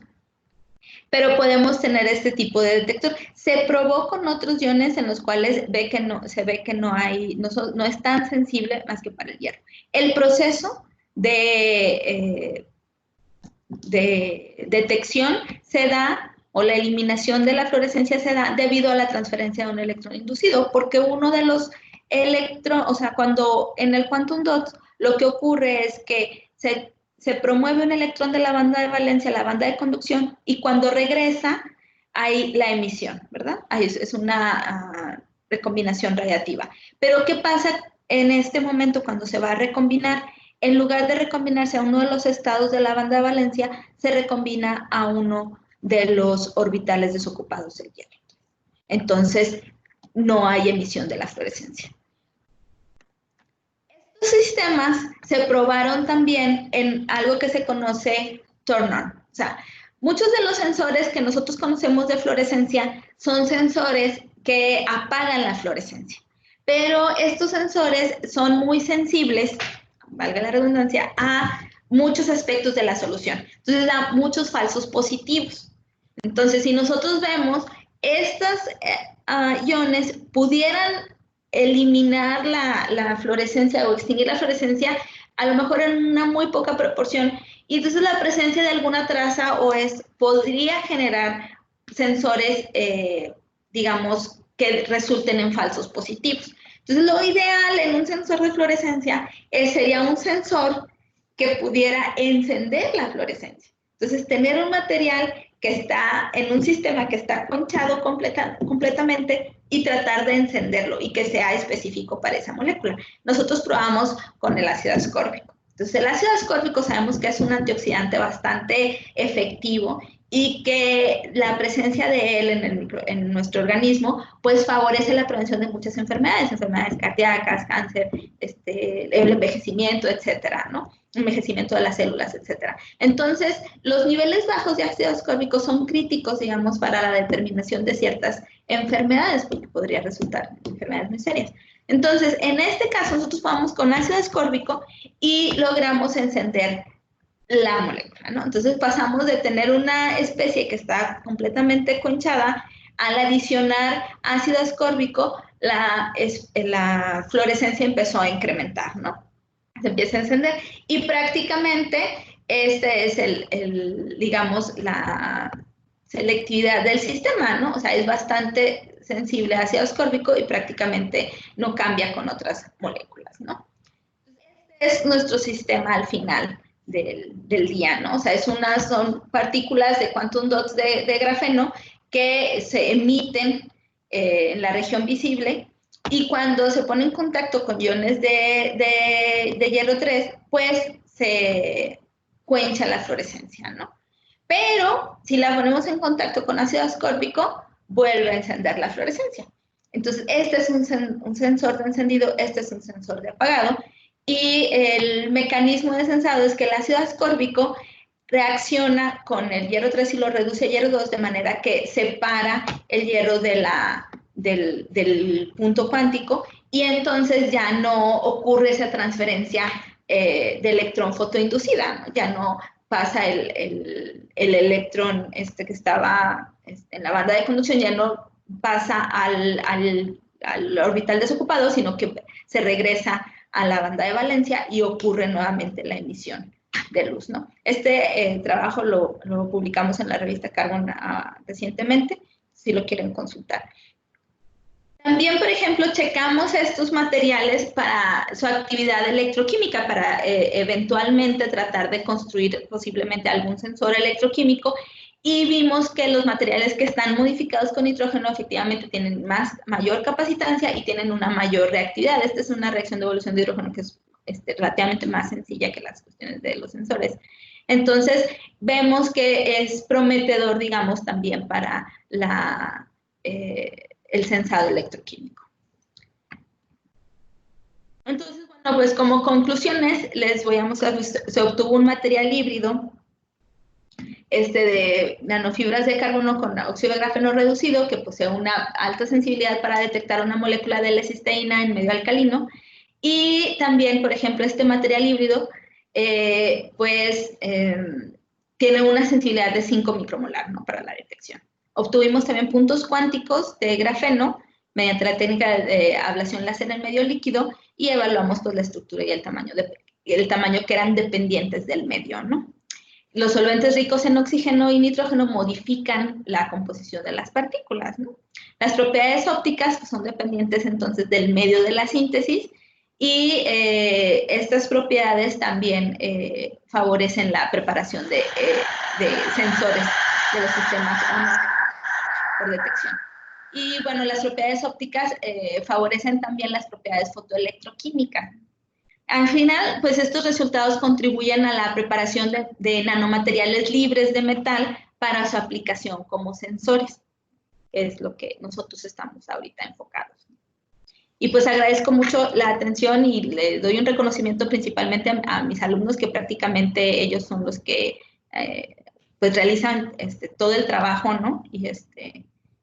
pero podemos tener este tipo de detector. Se probó con otros iones en los cuales se ve que no es tan sensible más que para el hierro. El proceso de detección se da, o la eliminación de la fluorescencia se da debido a la transferencia de un electrón inducido, porque uno de los electrones, o sea, cuando en el quantum dot lo que ocurre es que se promueve un electrón de la banda de valencia a la banda de conducción y cuando regresa hay la emisión, ¿verdad? Ahí es una recombinación radiativa. Pero ¿qué pasa en este momento cuando se va a recombinar? En lugar de recombinarse a uno de los estados de la banda de valencia, se recombina a uno de los orbitales desocupados del hierro. Entonces, no hay emisión de la fluorescencia. Estos sistemas se probaron también en algo que se conoce turn-on. O sea, Muchos de los sensores que nosotros conocemos de fluorescencia son sensores que apagan la fluorescencia, pero estos sensores son muy sensibles, valga la redundancia, a muchos aspectos de la solución. Entonces da muchos falsos positivos. Entonces, si nosotros vemos, estos iones pudieran eliminar la fluorescencia o extinguir la fluorescencia, a lo mejor en una muy poca proporción, y entonces la presencia de alguna traza podría generar sensores, digamos, que resulten en falsos positivos. Entonces, lo ideal en un sensor de fluorescencia sería un sensor que pudiera encender la fluorescencia. Entonces, tener un material que está en un sistema que está conchado completamente y tratar de encenderlo y que sea específico para esa molécula. Nosotros probamos con el ácido ascórbico. Entonces, el ácido ascórbico sabemos que es un antioxidante bastante efectivo y que la presencia de él en nuestro organismo pues favorece la prevención de muchas enfermedades cardíacas, cáncer, el envejecimiento, etcétera, ¿no? Envejecimiento de las células, etcétera. Entonces, los niveles bajos de ácido ascórbico son críticos, digamos, para la determinación de ciertas enfermedades, porque podría resultar en enfermedades muy serias. Entonces, en este caso, nosotros vamos con ácido ascórbico y logramos encender la molécula, ¿no? Entonces pasamos de tener una especie que está completamente conchada al adicionar ácido ascórbico, la fluorescencia empezó a incrementar, ¿no? Se empieza a encender y prácticamente este es digamos, la selectividad del sistema, ¿no? O sea, es bastante sensible a ácido ascórbico y prácticamente no cambia con otras moléculas, ¿no? Este es nuestro sistema al final del día, ¿no? O sea, son partículas de quantum dots de grafeno que se emiten en la región visible y cuando se pone en contacto con iones de hierro 3, pues se cuencha la fluorescencia, ¿no? Pero si la ponemos en contacto con ácido ascórbico, vuelve a encender la fluorescencia. Entonces, este es un sensor de encendido, este es un sensor de apagado, y el mecanismo de sensado es que el ácido ascórbico reacciona con el hierro 3 y lo reduce a hierro 2 de manera que separa el hierro del punto cuántico y entonces ya no ocurre esa transferencia de electrón fotoinducida, ¿no? Ya no pasa el electrón que estaba en la banda de conducción, ya no pasa al orbital desocupado, sino que se regresa a la banda de valencia y ocurre nuevamente la emisión de luz, ¿no? Este trabajo lo publicamos en la revista Carbon recientemente, si lo quieren consultar. También, por ejemplo, checamos estos materiales para su actividad electroquímica, para eventualmente tratar de construir posiblemente algún sensor electroquímico y vimos que los materiales que están modificados con nitrógeno efectivamente tienen mayor capacitancia y tienen una mayor reactividad. Esta es una reacción de evolución de hidrógeno que es relativamente más sencilla que las cuestiones de los sensores. Entonces, vemos que es prometedor, digamos, también para el sensado electroquímico. Entonces, bueno, pues como conclusiones, les voy a mostrar, se obtuvo un material híbrido de nanofibras de carbono con óxido de grafeno reducido que posee una alta sensibilidad para detectar una molécula de L-cisteína en medio alcalino. Y también, por ejemplo, este material híbrido, tiene una sensibilidad de 5 micromolar, ¿no? Para la detección. Obtuvimos también puntos cuánticos de grafeno mediante la técnica de ablación láser en medio líquido y evaluamos pues, la estructura y el tamaño que eran dependientes del medio, ¿no? Los solventes ricos en oxígeno y nitrógeno modifican la composición de las partículas, ¿no? Las propiedades ópticas pues, son dependientes entonces del medio de la síntesis y estas propiedades también favorecen la preparación de sensores de los sistemas por detección. Y bueno, las propiedades ópticas favorecen también las propiedades fotoelectroquímicas. Al final, pues estos resultados contribuyen a la preparación de nanomateriales libres de metal para su aplicación como sensores. Es lo que nosotros estamos ahorita enfocados. Y pues agradezco mucho la atención y le doy un reconocimiento principalmente a mis alumnos que prácticamente ellos son los que pues realizan todo el trabajo, ¿no?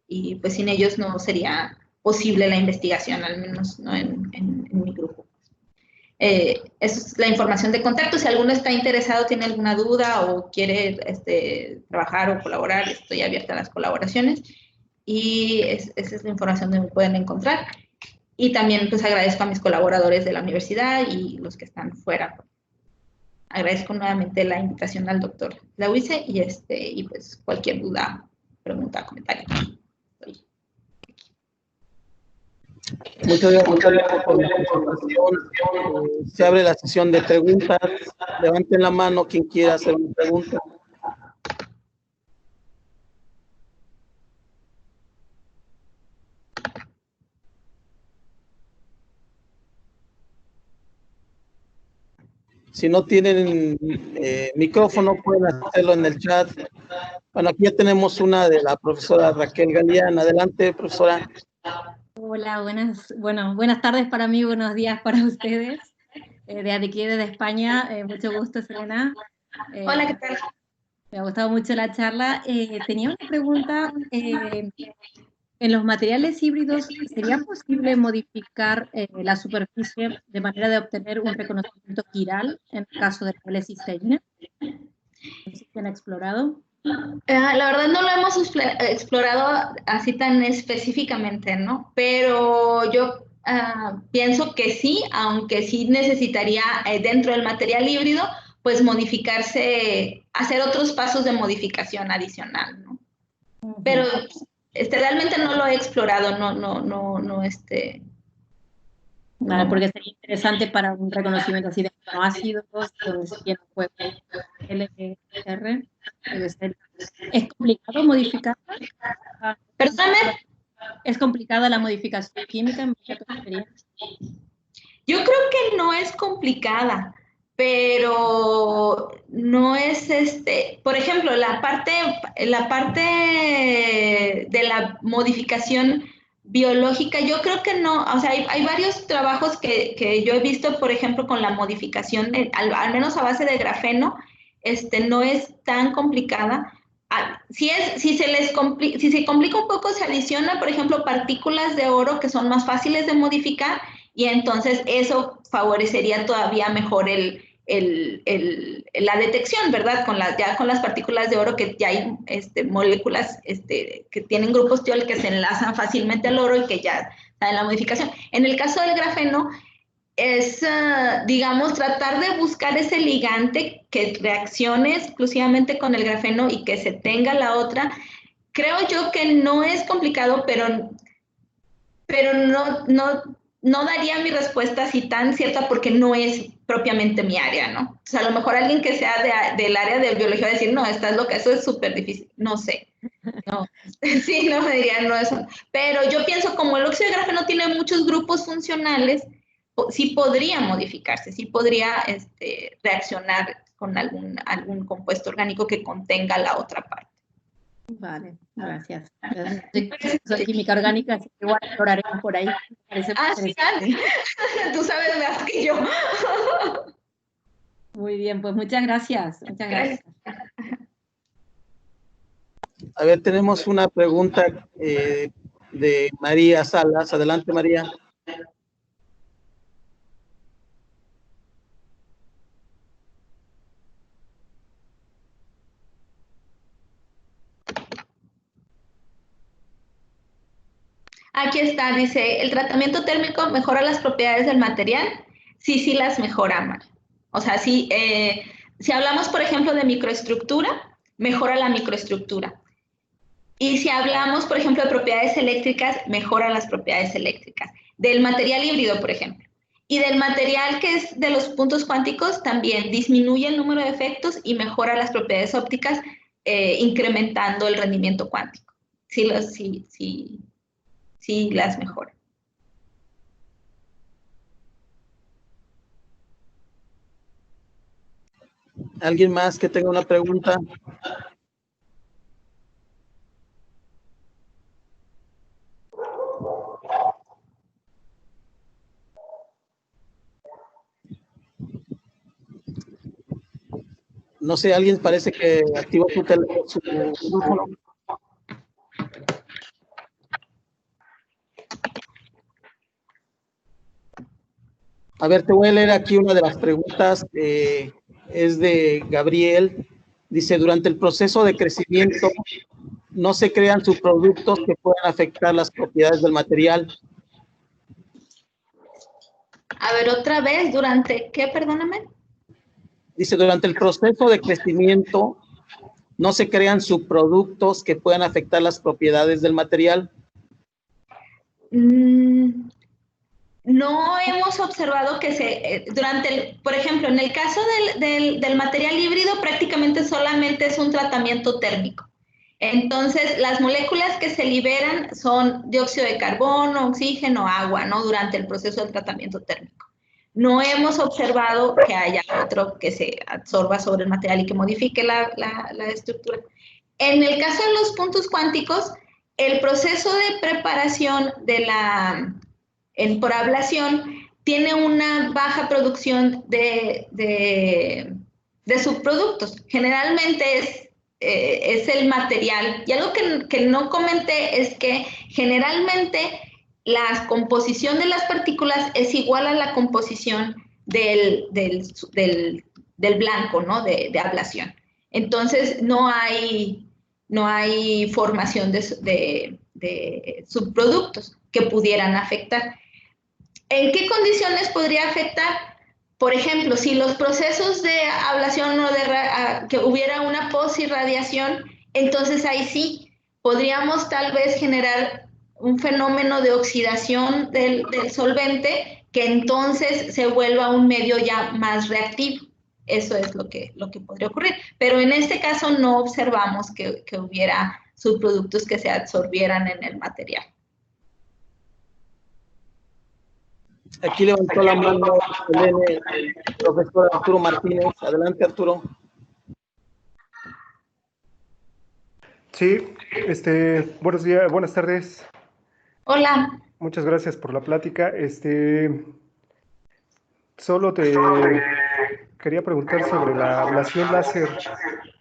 Y pues sin ellos no sería posible la investigación, al menos no en mi grupo. Esa es la información de contacto. Si alguno está interesado, tiene alguna duda o quiere trabajar o colaborar, estoy abierta a las colaboraciones. Y esa es la información que me pueden encontrar. Y también pues agradezco a mis colaboradores de la universidad y los que están fuera. Agradezco nuevamente la invitación al doctor Lauice y pues cualquier duda, pregunta, comentario. Muchas gracias por la presentación. Se abre la sesión de preguntas. Levanten la mano quien quiera hacer una pregunta. Si no tienen micrófono, pueden hacerlo en el chat. Bueno, aquí ya tenemos una de la profesora Raquel Galeán. Adelante, profesora. Hola, buenas tardes para mí, buenos días para ustedes. De aquí, desde España, mucho gusto, Selena. Hola, ¿qué tal? Me ha gustado mucho la charla. Tenía una pregunta. En los materiales híbridos, ¿sería posible modificar la superficie de manera de obtener un reconocimiento quiral en el caso de la lecisteína? ¿No se han explorado? La verdad no lo hemos explorado así tan específicamente, ¿no? Pero yo pienso que sí, aunque sí necesitaría dentro del material híbrido, pues modificarse, hacer otros pasos de modificación adicional, ¿no? Pero realmente no lo he explorado, Vale, porque sería interesante para un reconocimiento así de aminoácidos, donde se tiene pues, LR. ¿Es complicado modificarla? Perdóname. ¿Es complicada la modificación química en base a tu experiencia? Yo creo que no es complicada, pero no es por ejemplo, la parte de la modificación biológica, yo creo que no, o sea, hay varios trabajos que yo he visto, por ejemplo, con la modificación, al menos a base de grafeno, no es tan complicada. Si se complica un poco, se adiciona, por ejemplo, partículas de oro que son más fáciles de modificar y entonces eso favorecería todavía mejor la detección, ¿verdad? Ya con las partículas de oro que ya hay moléculas que tienen grupos tiol que se enlazan fácilmente al oro y que ya está en la modificación. En el caso del grafeno, es, digamos, tratar de buscar ese ligante que reaccione exclusivamente con el grafeno y que se tenga la otra. Creo yo que no es complicado, pero no daría mi respuesta así tan cierta porque no es propiamente mi área, ¿no? O sea, a lo mejor alguien que sea del área de biología va a decir, no, estás loca, eso es súper difícil. No sé. No, sí, no me dirían, no, eso. Pero yo pienso, como el óxido de grafeno tiene muchos grupos funcionales, sí podría modificarse, sí podría reaccionar con algún compuesto orgánico que contenga la otra parte. Vale, gracias. Soy química orgánica, así que igual exploraremos por ahí. Sí, tú sabes más que yo. Muy bien, pues muchas gracias. Muchas gracias. A ver, tenemos una pregunta de María Salas. Adelante, María. Aquí está, dice, ¿el tratamiento térmico mejora las propiedades del material? Sí, sí las mejora, Mar. O sea, sí, si hablamos, por ejemplo, de microestructura, mejora la microestructura. Y si hablamos, por ejemplo, de propiedades eléctricas, mejora las propiedades eléctricas. Del material híbrido, por ejemplo. Y del material que es de los puntos cuánticos, también disminuye el número de efectos y mejora las propiedades ópticas, incrementando el rendimiento cuántico. Sí las mejora. ¿Alguien más que tenga una pregunta? No sé, alguien parece que activó su micrófono. A ver, te voy a leer aquí una de las preguntas. Es de Gabriel. Dice, durante el proceso de crecimiento, no se crean subproductos que puedan afectar las propiedades del material. A ver, otra vez, ¿durante qué? Perdóname. Dice, durante el proceso de crecimiento, no se crean subproductos que puedan afectar las propiedades del material. No hemos observado que por ejemplo, en el caso del material híbrido, prácticamente solamente es un tratamiento térmico. Entonces, las moléculas que se liberan son dióxido de carbono, oxígeno, agua, ¿no? Durante el proceso del tratamiento térmico. No hemos observado que haya otro que se absorba sobre el material y que modifique la estructura. En el caso de los puntos cuánticos, el proceso de preparación por ablación tiene una baja producción de subproductos. Generalmente es el material. Y algo que no comenté es que generalmente la composición de las partículas es igual a la composición del blanco, ¿no? De ablación. Entonces, no hay formación de subproductos que pudieran afectar. ¿En qué condiciones podría afectar? Por ejemplo, si los procesos de ablación o que hubiera una posirradiación, entonces ahí sí podríamos tal vez generar un fenómeno de oxidación del solvente que entonces se vuelva un medio ya más reactivo. Eso es lo que podría ocurrir. Pero en este caso no observamos que hubiera subproductos que se absorbieran en el material. Aquí levantó la mano el profesor Arturo Martínez. Adelante, Arturo. Sí, buenos días, buenas tardes. Hola. Muchas gracias por la plática. Solo te quería preguntar sobre la ablación láser.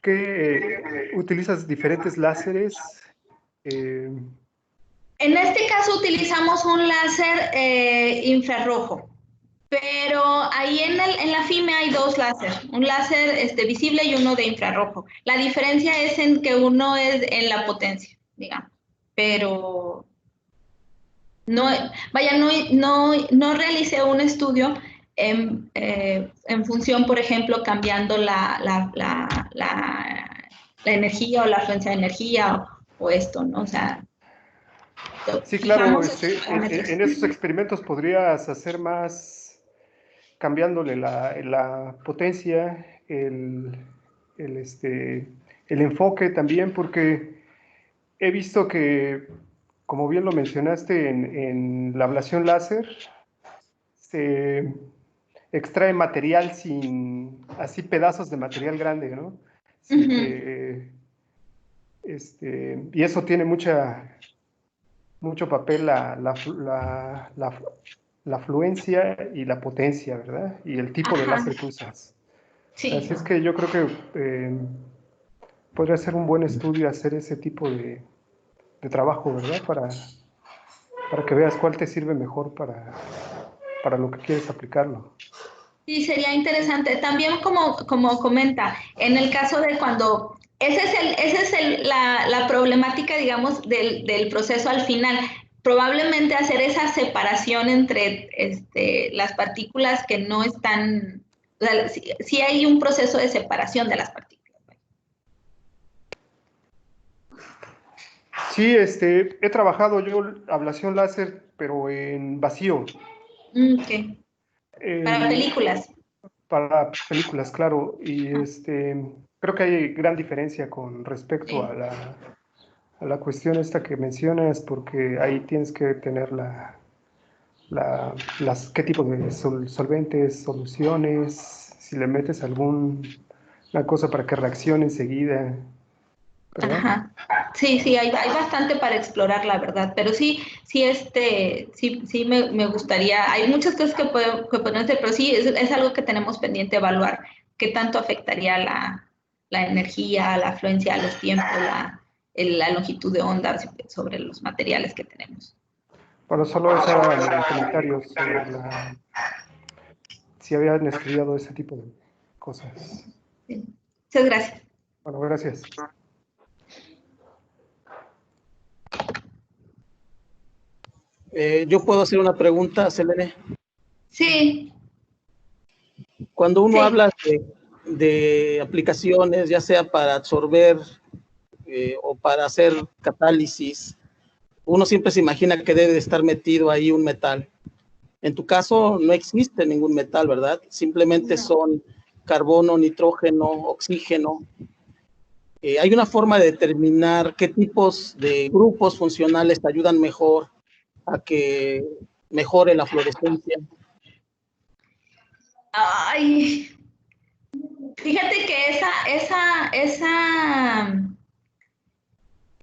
¿Qué utilizas diferentes láseres? En este caso utilizamos un láser infrarrojo, pero ahí en la FIME hay dos láseres, un láser visible y uno de infrarrojo. La diferencia es en que uno es en la potencia, digamos, pero no realicé un estudio en función, por ejemplo, cambiando la energía o la frecuencia de energía o esto, ¿no? O sea, sí, claro, en esos experimentos podrías hacer más cambiándole la potencia, el enfoque también, porque he visto que, como bien lo mencionaste, en la ablación láser se extrae material así pedazos de material grande, ¿no? Sin que, y eso tiene mucho papel la fluencia y la potencia, ¿verdad? Y el tipo de láser que usas. Sí. Así es que yo creo que podría ser un buen estudio hacer ese tipo de trabajo, ¿verdad? Para que veas cuál te sirve mejor para lo que quieres aplicarlo. Sí, sería interesante. También como comenta, en el caso de cuando... Esa es la problemática, digamos, del proceso al final. Probablemente hacer esa separación entre las partículas que no están... O sea, sí hay un proceso de separación de las partículas. Sí, he trabajado yo ablación láser, pero en vacío. Okay. Para películas. Para películas, claro. Y creo que hay gran diferencia con respecto a la cuestión esta que mencionas, porque ahí tienes que tener qué tipo de solventes, soluciones, si le metes alguna cosa para que reaccione enseguida. ¿Verdad? Ajá. Sí, hay bastante para explorar, la verdad, pero sí me gustaría, hay muchas cosas que podemos hacer, pero sí es algo que tenemos pendiente evaluar, qué tanto afectaría la energía, la afluencia, los tiempos, la longitud de onda sobre los materiales que tenemos. Bueno, solo ese era mi comentario sobre si habían estudiado ese tipo de cosas. Sí. Muchas gracias. Bueno, gracias. ¿Yo puedo hacer una pregunta, Selene? Sí. Cuando uno habla de aplicaciones, ya sea para absorber o para hacer catálisis, uno siempre se imagina que debe de estar metido ahí un metal. En tu caso no existe ningún metal, ¿verdad? Simplemente son carbono, nitrógeno, oxígeno. ¿Hay una forma de determinar qué tipos de grupos funcionales te ayudan mejor a que mejore la fluorescencia? Ay, fíjate que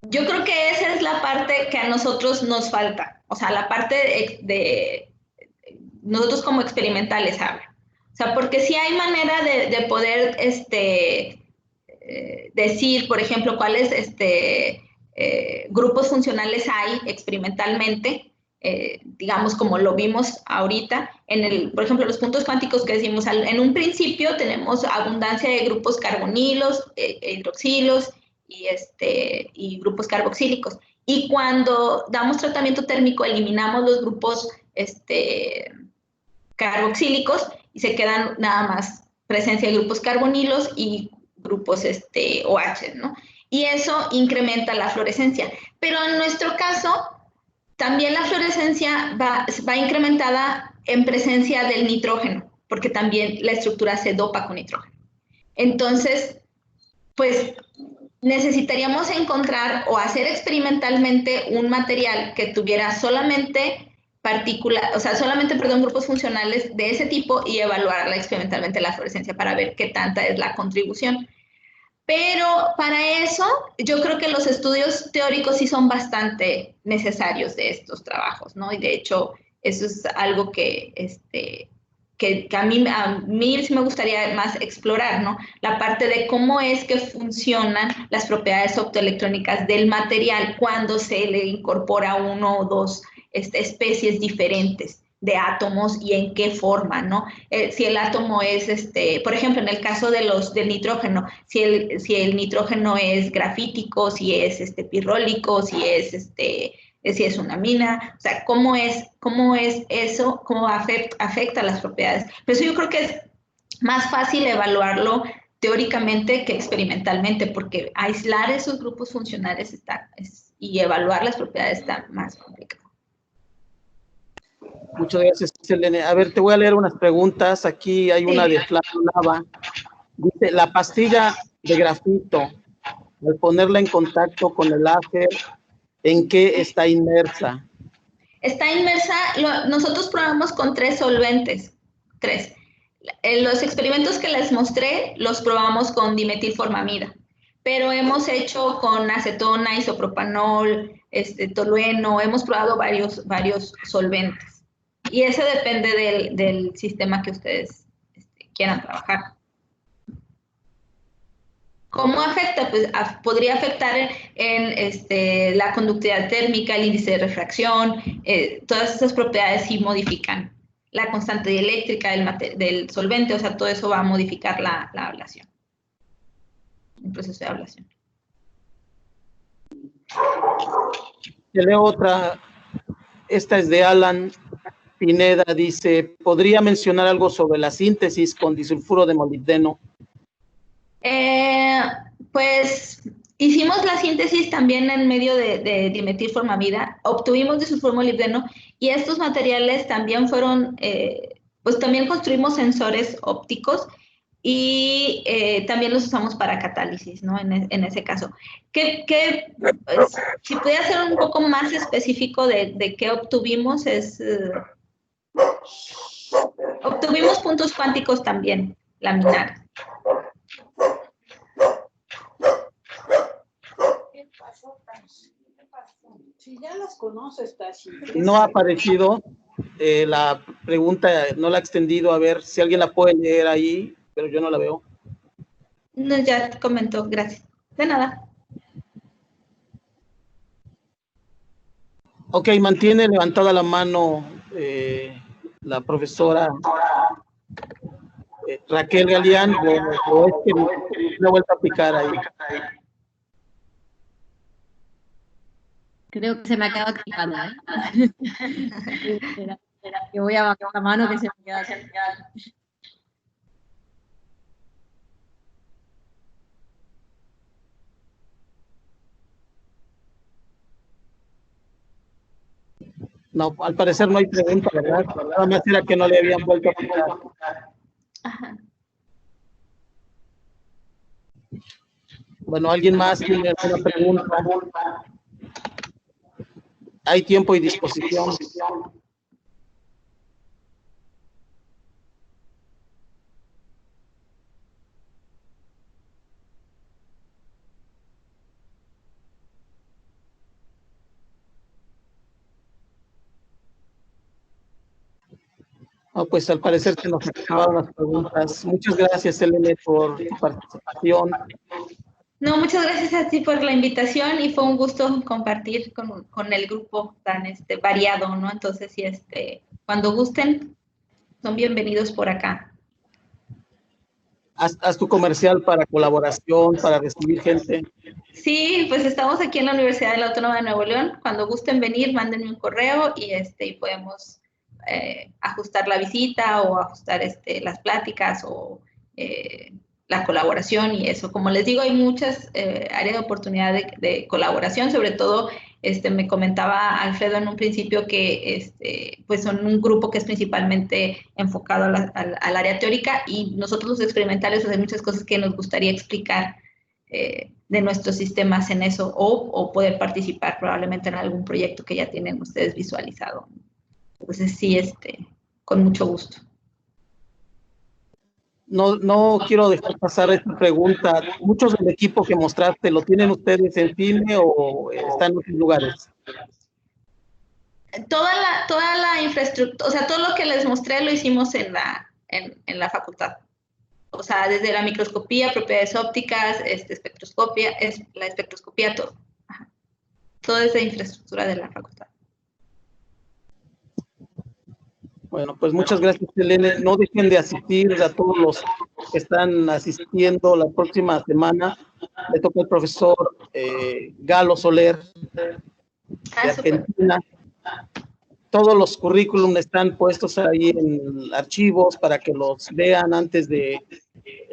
yo creo que esa es la parte que a nosotros nos falta, o sea, la parte de nosotros como experimentales habla. O sea, porque sí hay manera de poder decir, por ejemplo, cuáles grupos funcionales hay experimentalmente, digamos, como lo vimos ahorita, por ejemplo, los puntos cuánticos que decimos, en un principio tenemos abundancia de grupos carbonilos, hidroxilos y grupos carboxílicos. Y cuando damos tratamiento térmico, eliminamos los grupos carboxílicos y se quedan nada más presencia de grupos carbonilos y grupos OH, ¿no? Y eso incrementa la fluorescencia. Pero en nuestro caso, también la fluorescencia va incrementada en presencia del nitrógeno, porque también la estructura se dopa con nitrógeno. Entonces, pues necesitaríamos encontrar o hacer experimentalmente un material que tuviera solamente grupos funcionales de ese tipo y evaluarla experimentalmente la fluorescencia para ver qué tanta es la contribución. Pero para eso, yo creo que los estudios teóricos sí son bastante necesarios de estos trabajos, ¿no? Y de hecho, eso es algo que a mí sí me gustaría más explorar, ¿no? La parte de cómo es que funcionan las propiedades optoelectrónicas del material cuando se le incorpora uno o dos especies diferentes de átomos y en qué forma, ¿no? Si el átomo es, por ejemplo, en el caso del nitrógeno, si el nitrógeno es grafítico, si es pirrólico, si es una mina, o sea, cómo es eso, cómo afecta las propiedades. Por eso yo creo que es más fácil evaluarlo teóricamente que experimentalmente, porque aislar esos grupos funcionales y evaluar las propiedades está más complicado. Muchas gracias, Selene. A ver, te voy a leer unas preguntas. Aquí hay una de Flavio Nava. Dice, la pastilla de grafito, al ponerla en contacto con el láser, ¿en qué está inmersa? Está inmersa, nosotros probamos con 3 solventes, 3. Los experimentos que les mostré los probamos con dimetilformamida, pero hemos hecho con acetona, isopropanol, tolueno, hemos probado varios solventes. Y eso depende del sistema que ustedes quieran trabajar. ¿Cómo afecta? Pues podría afectar en la conductividad térmica, el índice de refracción, todas esas propiedades sí modifican la constante dieléctrica del solvente, o sea, todo eso va a modificar la ablación, el proceso de ablación. Te leo otra, esta es de Alan Pineda, dice, ¿podría mencionar algo sobre la síntesis con disulfuro de molibdeno? Pues hicimos la síntesis también en medio de dimetilformamida, obtuvimos disulfuro molibdeno y estos materiales también fueron, pues también construimos sensores ópticos y también los usamos para catálisis, ¿no? En ese caso. Pues, si pudiera ser un poco más específico de qué obtuvimos, obtuvimos puntos cuánticos también, laminares. Si ya las conoces, Tashi. No ha aparecido la pregunta, no la ha extendido, a ver si alguien la puede leer ahí, pero yo no la veo. No, ya comentó, gracias. De nada. Ok, mantiene levantada la mano la profesora Raquel Galeán, o es que me vuelta a picar ahí. Creo que se me acaba activando, Espera, que voy a bajar la mano que se me queda. No, al parecer no hay pregunta, ¿verdad? Nada más era que no le habían vuelto a picar. Ajá. Bueno, ¿alguien más tiene alguna pregunta? Hay tiempo y disposición. No, pues al parecer se nos acabaron las preguntas. Muchas gracias, Elena, por tu participación. No, muchas gracias a ti por la invitación y fue un gusto compartir con el grupo tan variado, ¿no? Entonces, sí, cuando gusten, son bienvenidos por acá. Haz tu comercial para colaboración, para recibir gente. Sí, pues estamos aquí en la Universidad de la Autónoma de Nuevo León. Cuando gusten venir, mándenme un correo y podemos ajustar la visita o ajustar las pláticas o la colaboración y eso. Como les digo, hay muchas áreas de oportunidad de colaboración, sobre todo me comentaba Alfredo en un principio que pues son un grupo que es principalmente enfocado al área teórica y nosotros los experimentales hacemos muchas cosas que nos gustaría explicar de nuestros sistemas en eso o poder participar probablemente en algún proyecto que ya tienen ustedes visualizado. Entonces sí, con mucho gusto. No quiero dejar pasar esta pregunta. ¿Muchos del equipo que mostraste lo tienen ustedes en cine o están en otros lugares? Toda la infraestructura, o sea, todo lo que les mostré lo hicimos en la facultad. O sea, desde la microscopía, propiedades ópticas, la espectroscopía, todo. Ajá. Toda esa infraestructura de la facultad. Bueno, pues muchas gracias, Elena. No dejen de asistir a todos los que están asistiendo la próxima semana. Le toca al profesor Galo Soler de Argentina. Todos los currículum están puestos ahí en archivos para que los vean antes de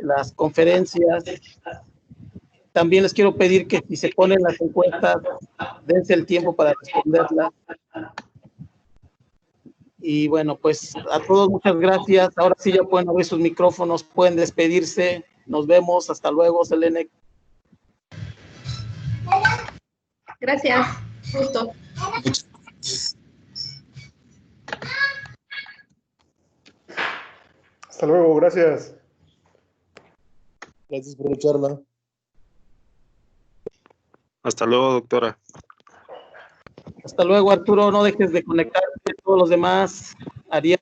las conferencias. También les quiero pedir que si se ponen las encuestas, dense el tiempo para responderlas. Y bueno, pues a todos muchas gracias. Ahora sí ya pueden abrir sus micrófonos, pueden despedirse. Nos vemos. Hasta luego, Selene. Gracias. Gusto. Hasta luego, gracias. Gracias por la charla. Hasta luego, doctora. Hasta luego, Arturo. No dejes de conectarte. Todos los demás, Ariel.